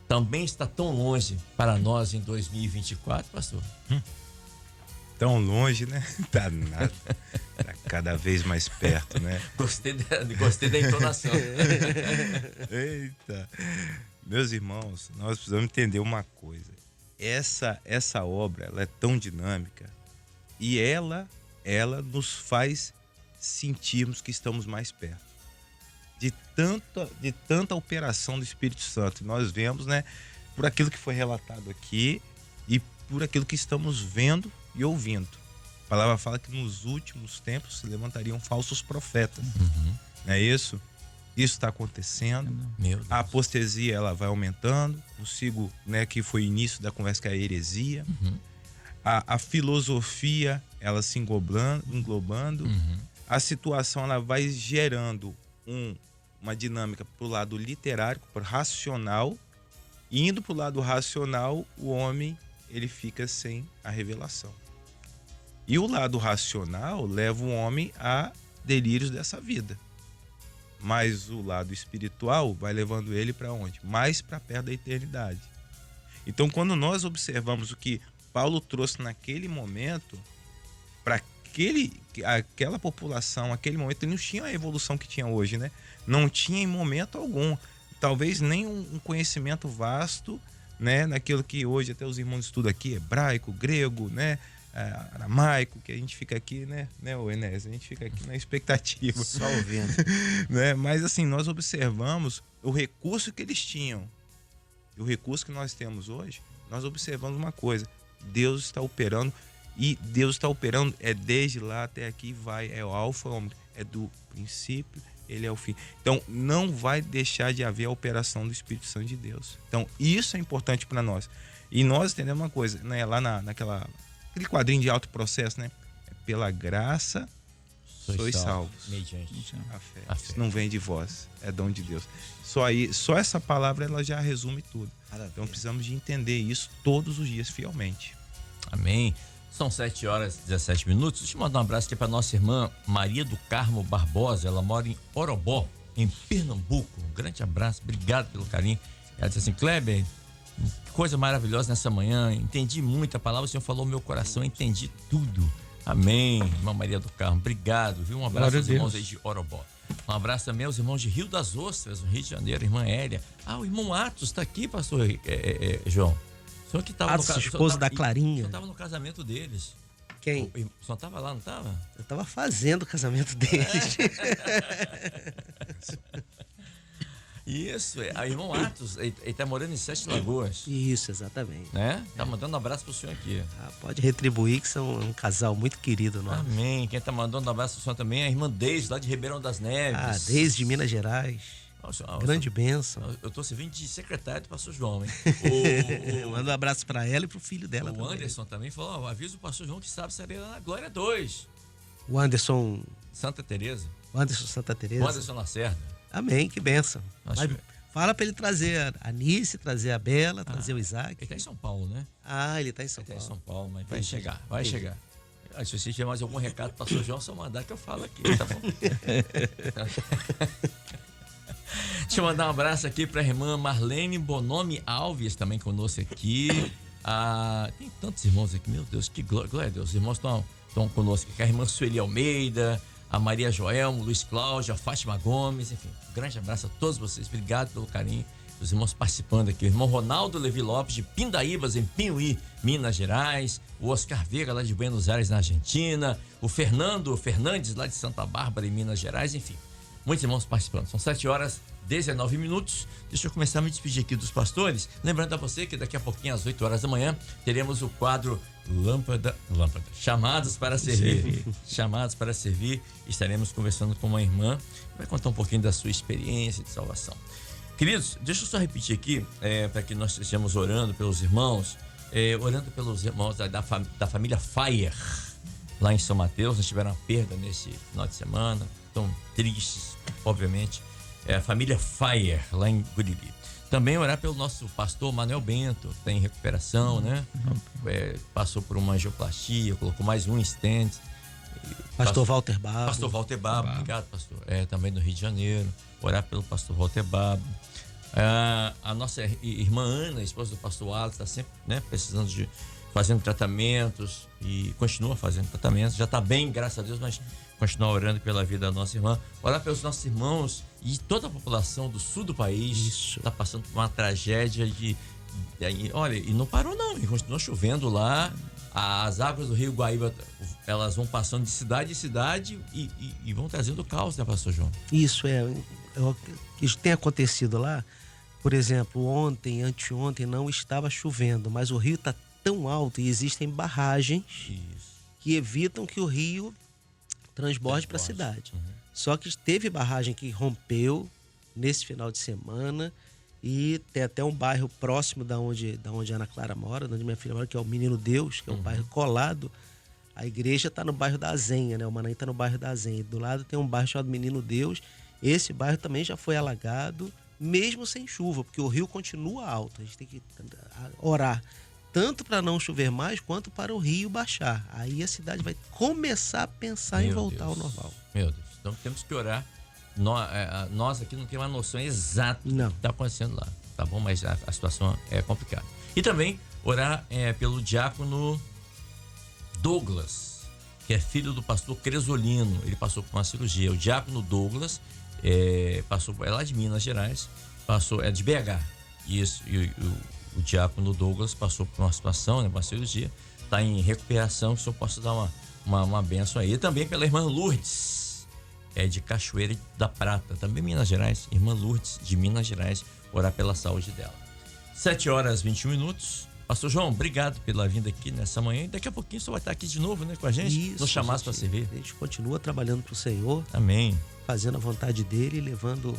também está tão longe para nós em 2024, pastor? Tão longe, né? Tá nada. Tá cada vez mais perto, né? Gostei da entonação. Eita. Meus irmãos, nós precisamos entender uma coisa. Essa obra, ela é tão dinâmica e ela nos faz sentirmos que estamos mais perto. De tanta operação do Espírito Santo. Nós vemos, né, por aquilo que foi relatado aqui e por aquilo que estamos vendo e ouvindo. A palavra fala que nos últimos tempos se levantariam falsos profetas. Não é isso? Isso está acontecendo. Meu Deus. A apostasia, ela vai aumentando. Consigo, né, que foi o início da conversa, que é a heresia. A filosofia, ela se englobando. A situação, ela vai gerando uma dinâmica para o lado literário, para o racional. E indo para o lado racional, o homem, ele fica sem a revelação. E o lado racional leva o homem a delírios dessa vida. Mas o lado espiritual vai levando ele para onde? Mais para perto da eternidade. Então, quando nós observamos o que Paulo trouxe naquele momento, para aquela população, aquele momento, não tinha a evolução que tinha hoje, né? Não tinha em momento algum. Talvez nem um conhecimento vasto, né? Naquilo que hoje até os irmãos estudam aqui, hebraico, grego, né? Aramaico, que a gente fica aqui, né, o Enéas? A gente fica aqui na expectativa. Só ouvindo. Né? Mas assim, nós observamos o recurso que eles tinham. E o recurso que nós temos hoje, nós observamos uma coisa. Deus está operando, e Deus está operando desde lá até aqui, é o alfa, o ômega, é do princípio, ele é o fim. Então, não vai deixar de haver a operação do Espírito Santo de Deus. Então, isso é importante para nós. E nós entendemos uma coisa, né? Lá aquele quadrinho de alto processo, né? Pela graça sois salvos. Mediante A fé. a fé. Isso não vem de vós, é dom de Deus. Só essa palavra, ela já resume tudo. Maravilha. Então precisamos de entender isso todos os dias fielmente. Amém. São 7h17. Deixa eu mandar um abraço aqui para nossa irmã Maria do Carmo Barbosa. Ela mora em Orobó, em Pernambuco. Um grande abraço, obrigado pelo carinho. Ela disse assim: Kleber, que coisa maravilhosa nessa manhã. Entendi muito a palavra, o Senhor falou no meu coração, entendi tudo. Amém, irmã Maria do Carmo, obrigado, viu? Um abraço aos irmãos aí de Orobó. Um abraço também aos irmãos de Rio das Ostras, no Rio de Janeiro, irmã Hélia. O irmão Atos está aqui, pastor João. O senhor que estava Atos, esposo da Clarinha. O senhor estava no casamento deles. Quem? O senhor estava lá, não estava? Eu tava fazendo o casamento deles. Isso, o irmão Atos, ele tá morando em Sete Lagoas, Isso, exatamente. né? Tá mandando um abraço pro senhor aqui. Pode retribuir que são um casal muito querido nosso. Amém. Quem tá mandando um abraço pro senhor também é a irmã Deise, lá de Ribeirão das Neves. Desde Minas Gerais. Grande bênção. Eu tô servindo de secretário do pastor João, hein? Manda um abraço pra ela e pro filho dela O também. Anderson também falou: avisa o pastor João que sabe se lá na Glória 2. O Anderson Santa Teresa. Santa O Teresa. Anderson Lacerda. Amém, que bênção. Acho que- Fala pra ele trazer a Anice, trazer a Bela, trazer o Isaac. Ele tá em São Paulo, né? Ele tá em São Ele tá em Paulo. São Paulo, mas vai chegar, vai Entendi. chegar. Se você tiver mais algum recado pro pastor João, só mandar que eu falo aqui, tá bom? Deixa eu mandar um abraço aqui pra irmã Marlene Bonomi Alves, também conosco aqui. Tem tantos irmãos aqui, meu Deus, que glória a Deus. Os irmãos estão conosco aqui. A irmã Sueli Almeida, a Maria Joelmo, Luiz Cláudio, a Fátima Gomes, enfim. Um grande abraço a todos vocês. Obrigado pelo carinho dos irmãos participando aqui. O irmão Ronaldo Levi Lopes, de Pindaíbas, em Piuí, Minas Gerais. O Oscar Veiga, lá de Buenos Aires, na Argentina. O Fernando Fernandes, lá de Santa Bárbara, em Minas Gerais. Enfim, muitos irmãos participando. São 7h19. Deixa eu começar a me despedir aqui dos pastores. Lembrando a você que daqui a pouquinho, às 8 horas da manhã, teremos o quadro Lâmpada, Chamados para Servir. Chamados para Servir. Estaremos conversando com uma irmã que vai contar um pouquinho da sua experiência de salvação. Queridos, deixa eu só repetir aqui, para que nós estejamos orando pelos irmãos, orando pelos irmãos da família Fire, lá em São Mateus. Nós tiveram uma perda nesse final de semana, tão tristes, obviamente. A família Fire, lá em Guriri. Também orar pelo nosso pastor Manuel Bento, que está em recuperação, né? Passou por uma angioplastia, colocou mais um stent. Pastor Walter Babo. Pastor Walter Babo, obrigado, pastor. Também no Rio de Janeiro. Orar pelo pastor Walter Babo. A nossa irmã Ana, esposa do pastor Alex, está sempre, né, precisando de fazendo tratamentos e continua fazendo tratamentos. Já está bem, graças a Deus, mas continua orando pela vida da nossa irmã. Orar pelos nossos irmãos e toda a população do sul do país. Está passando por uma tragédia olha, e não parou não, e continua chovendo lá. As águas do Rio Guaíba, elas vão passando de cidade em cidade e vão trazendo caos, né, pastor João? Isso isso tem acontecido lá. Por exemplo, ontem, anteontem não estava chovendo, mas o rio está tão alto e existem barragens que evitam que o rio transborde para a cidade. Só que teve barragem que rompeu nesse final de semana e tem até um bairro próximo da onde a Ana Clara mora, onde minha filha mora, que é o Menino Deus, que é um bairro colado. A igreja está no bairro da Azenha, né? O Manaim está no bairro da Azenha. Do lado tem um bairro chamado Menino Deus. Esse bairro também já foi alagado, mesmo sem chuva, porque o rio continua alto. A gente tem que orar tanto para não chover mais, quanto para o rio baixar. Aí a cidade vai começar a pensar em voltar ao normal. Meu Deus, então temos que orar. Nós aqui não temos uma noção exata do que está acontecendo lá, tá bom? Mas a situação é complicada. E também orar pelo diácono Douglas, que é filho do pastor Cresolino. Ele passou por uma cirurgia. O diácono Douglas é lá de Minas Gerais, é de BH. Isso, e o diácono Douglas passou por uma situação, né, uma cirurgia, está em recuperação, que o senhor possa dar uma benção aí. E também pela irmã Lourdes, de Cachoeira da Prata, também Minas Gerais, irmã Lourdes de Minas Gerais, orar pela saúde dela. 7h21. Pastor João, obrigado pela vinda aqui nessa manhã. E daqui a pouquinho o senhor vai estar aqui de novo, né, com a gente. Nos chamasse para servir. A gente continua trabalhando para o Senhor. Amém. Fazendo a vontade dele e levando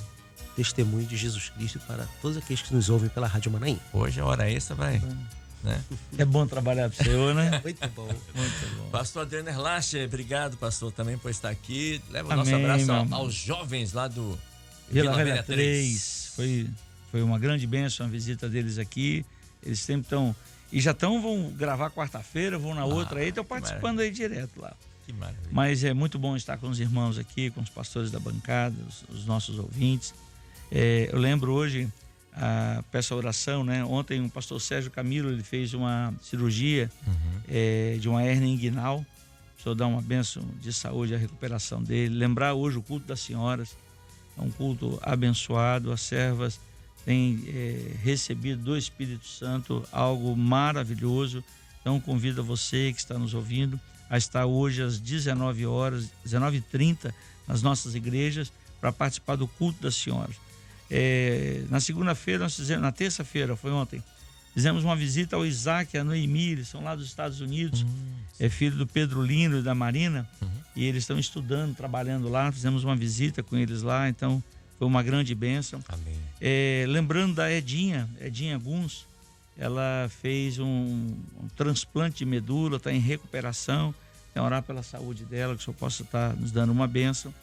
testemunho de Jesus Cristo para todos aqueles que nos ouvem pela Rádio Manaim. Hoje a hora extra vai, né? É bom trabalhar para o Senhor, né? Muito bom. Muito bom. Pastor Adriano Erlache, obrigado, pastor, também por estar aqui. Leva o nosso abraço aos jovens lá do Vila Velha 3. Foi uma grande bênção a visita deles aqui. Eles sempre estão... E vão gravar quarta-feira, vão na outra aí, estão participando aí direto lá. Que maravilha. Mas é muito bom estar com os irmãos aqui, com os pastores da bancada, os nossos ouvintes. Eu lembro hoje, peço a oração, né? Ontem o pastor Sérgio Camilo, ele fez uma cirurgia de uma hérnia inguinal. O Senhor dá uma bênção de saúde, a recuperação dele. Lembrar hoje o culto das senhoras, é um culto abençoado, as servas têm recebido do Espírito Santo algo maravilhoso. Então convido você que está nos ouvindo a estar hoje às 19h30 nas nossas igrejas para participar do culto das senhoras. Na segunda-feira, na terça-feira, foi ontem, fizemos uma visita ao Isaac e a Noemi, eles são lá dos Estados Unidos, filho do Pedro Lino e da Marina, e eles estão estudando, trabalhando lá, fizemos uma visita com eles lá, então foi uma grande bênção. Amém. Lembrando da Edinha Guns, ela fez um transplante de medula, está em recuperação, orar pela saúde dela, que o Senhor possa estar nos dando uma bênção.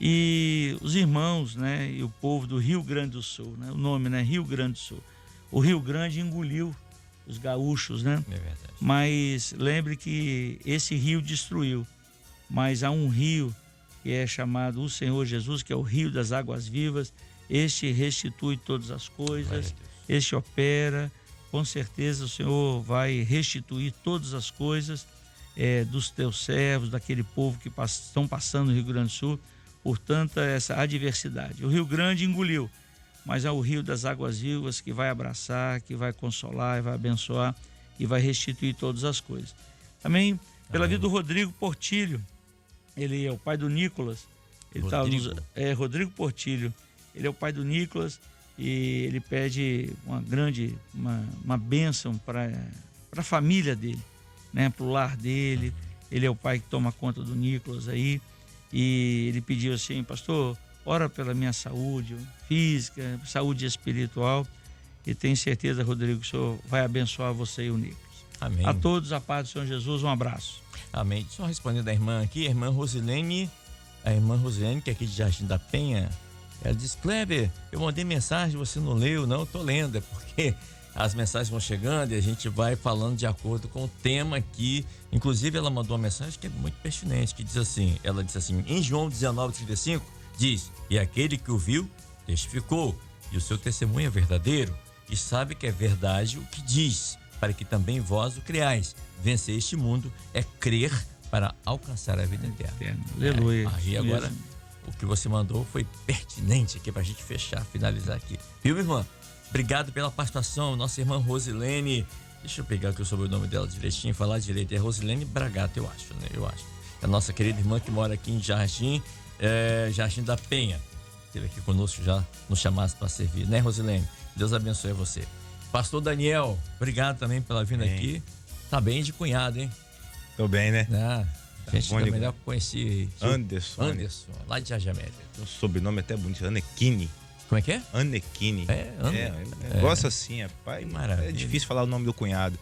E os irmãos, né, e o povo do Rio Grande do Sul, né, o nome, né, Rio Grande do Sul. O Rio Grande engoliu os gaúchos, né? É verdade. Mas lembre que esse rio destruiu, mas há um rio que é chamado o Senhor Jesus, que é o Rio das Águas Vivas. Este restitui todas as coisas, este opera. Com certeza o Senhor vai restituir todas as coisas dos teus servos, daquele povo que estão passando no Rio Grande do Sul, por tanta essa adversidade. O Rio Grande engoliu, mas é o Rio das Águas Vivas que vai abraçar, que vai consolar, e vai abençoar e vai restituir todas as coisas. Também pela vida do Rodrigo Portilho, ele é o pai do Nicolas. Rodrigo Portilho, ele é o pai do Nicolas e ele pede uma bênção para a família dele, né, para o lar dele. Ele é o pai que toma conta do Nicolas aí, e ele pediu assim: pastor, ora pela minha saúde física, saúde espiritual, e tenho certeza, Rodrigo, que o Senhor vai abençoar você e o Nicolas. Amém. A todos, a paz do Senhor Jesus, um abraço. Amém. Só respondendo a irmã aqui, a irmã Rosilene, que é aqui de Jardim da Penha, Ela disse: Kleber, eu mandei mensagem, você não leu. Não, eu tô lendo, é porque as mensagens vão chegando e a gente vai falando de acordo com o tema aqui. Inclusive, ela mandou uma mensagem que é muito pertinente, que diz assim, ela disse assim, em João 19:35, diz: e aquele que o viu, testificou, e o seu testemunho é verdadeiro, e sabe que é verdade o que diz, para que também vós o creais. Vencer este mundo é crer para alcançar a vida eterna. Aleluia. Aí agora, o que você mandou foi pertinente aqui pra gente fechar, finalizar aqui. Viu, minha irmã? Obrigado pela participação, nossa irmã Rosilene. Deixa eu pegar aqui o sobrenome dela direitinho, falar direito. É Rosilene Bragato, eu acho, né? Eu acho. É a nossa querida irmã que mora aqui em Jardim, Jardim da Penha. Esteve aqui conosco já nos chamasse para servir, né, Rosilene? Deus abençoe você. Pastor Daniel, obrigado também pela vinda aqui. Tá bem de cunhado, hein? Tô bem, né? A gente também já conheci Anderson, lá de Jardim América. Tem um sobrenome até bonito, Anequini. Como é que é? Anequini. Negócio assim, pai. Maravilha. É difícil falar o nome do cunhado.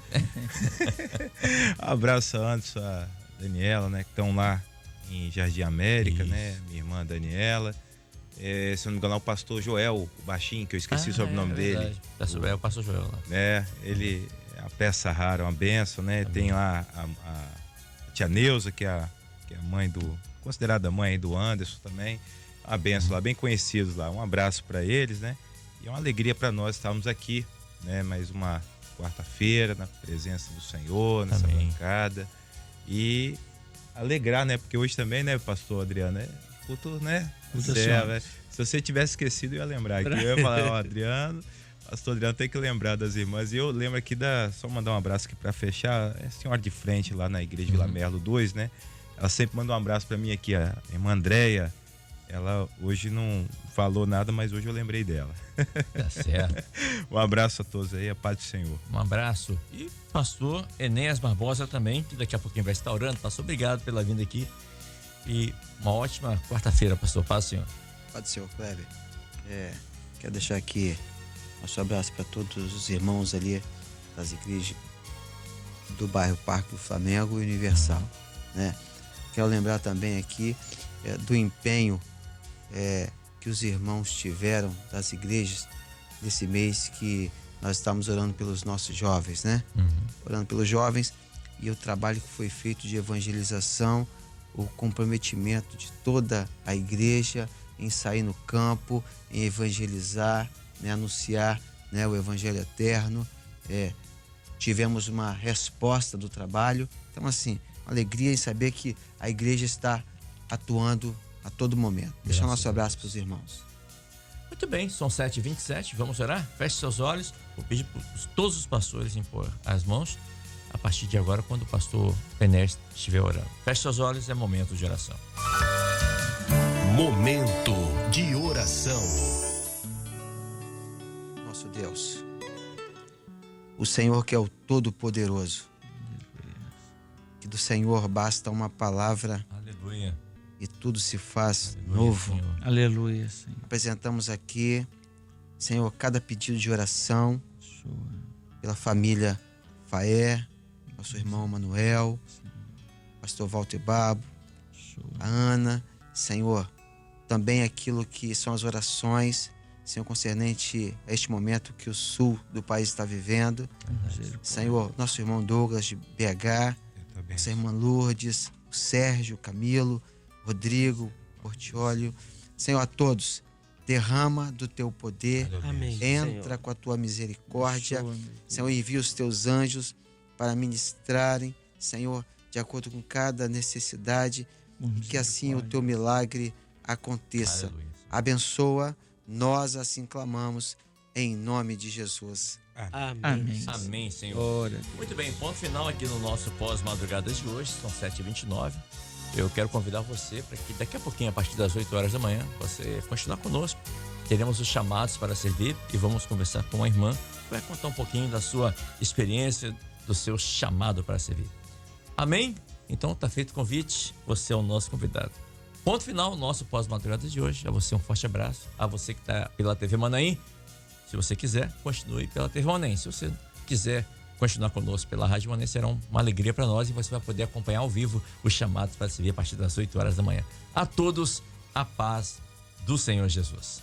Um abraço a Anderson, a Daniela, né? Que estão lá em Jardim América, Isso. né? Minha irmã Daniela. Se eu não me engano, o pastor Joel, o baixinho, que eu esqueci sobre o nome dele. É o pastor Joel lá. Ele é uma peça rara, uma benção, né? Amém. Tem lá a tia Neuza, que é a mãe considerada mãe do Anderson também. Uma benção lá, bem conhecidos lá. Um abraço para eles, né? E é uma alegria para nós estarmos aqui, né? Mais uma quarta-feira na presença do Senhor, nessa bancada. E alegrar, né? Porque hoje também, né, pastor Adriano, culto, né? Né? Se você tivesse esquecido, eu ia lembrar aqui. Eu ia falar, Adriano, pastor Adriano tem que lembrar das irmãs. E eu lembro aqui só mandar um abraço aqui para fechar. É a senhora de frente lá na igreja Vila Merlo 2, né? Ela sempre manda um abraço para mim aqui, a irmã Andréia. Ela hoje não falou nada, mas hoje eu lembrei dela. Tá certo. Um abraço a todos aí, a paz do Senhor. Um abraço. E pastor Enéas Barbosa também, que daqui a pouquinho vai estar orando. Pastor, obrigado pela vinda aqui. E uma ótima quarta-feira, pastor. Paz do Senhor. Paz do Senhor, Kleber. Quero deixar aqui nosso abraço para todos os irmãos ali das igrejas do bairro Parque do Flamengo e Universal, né? Quero lembrar também aqui do empenho que os irmãos tiveram das igrejas nesse mês que nós estamos orando pelos nossos jovens, né? Orando pelos jovens e o trabalho que foi feito de evangelização, o comprometimento de toda a igreja em sair no campo, em evangelizar, né? Anunciar, né? O evangelho eterno. Tivemos uma resposta do trabalho. Então, assim, uma alegria em saber que a igreja está atuando a todo momento. Deixa o nosso abraço para os irmãos. Muito bem, são 7h27, vamos orar? Feche seus olhos, vou pedir para todos os pastores impor as mãos a partir de agora, quando o pastor Enéas estiver orando. Feche seus olhos, é momento de oração. Momento de oração. Nosso Deus, o Senhor que é o Todo-Poderoso, que do Senhor basta uma palavra. Aleluia. E tudo se faz Aleluia, novo. Senhor. Aleluia, Senhor. Apresentamos aqui, Senhor, cada pedido de oração pela família Faé, nosso irmão Manuel, pastor Walter Babo, a Ana, Senhor, também aquilo que são as orações, Senhor, concernente a este momento que o sul do país está vivendo. Senhor, nosso irmão Douglas de BH, nossa irmã Lourdes, o Sérgio, o Camilo, Rodrigo, Portiólio, Senhor, a todos, derrama do teu poder, Amém. entra Senhor. com a tua misericórdia, Senhor, envia os teus anjos para ministrarem, Senhor, de acordo com cada necessidade, e que assim o teu milagre aconteça. Aleluia. Abençoa, nós assim clamamos, em nome de Jesus. Amém. Amém, Senhor. Glória a Deus. Muito bem, ponto final aqui no nosso pós-madrugada de hoje, são 7h29. Eu quero convidar você para que daqui a pouquinho, a partir das 8 horas da manhã, você continuar conosco. Teremos os chamados para servir e vamos conversar com a irmã que vai contar um pouquinho da sua experiência, do seu chamado para servir. Amém? Então tá feito o convite, você é o nosso convidado. Ponto final, nosso pós-madrugada de hoje. A você um forte abraço. A você que está pela TV Manaim, se você quiser, continue pela TV Manaim. Se você quiser continuar conosco pela Rádio Manaim, será uma alegria para nós e você vai poder acompanhar ao vivo os chamados para servir a partir das 8 horas da manhã. A todos, a paz do Senhor Jesus.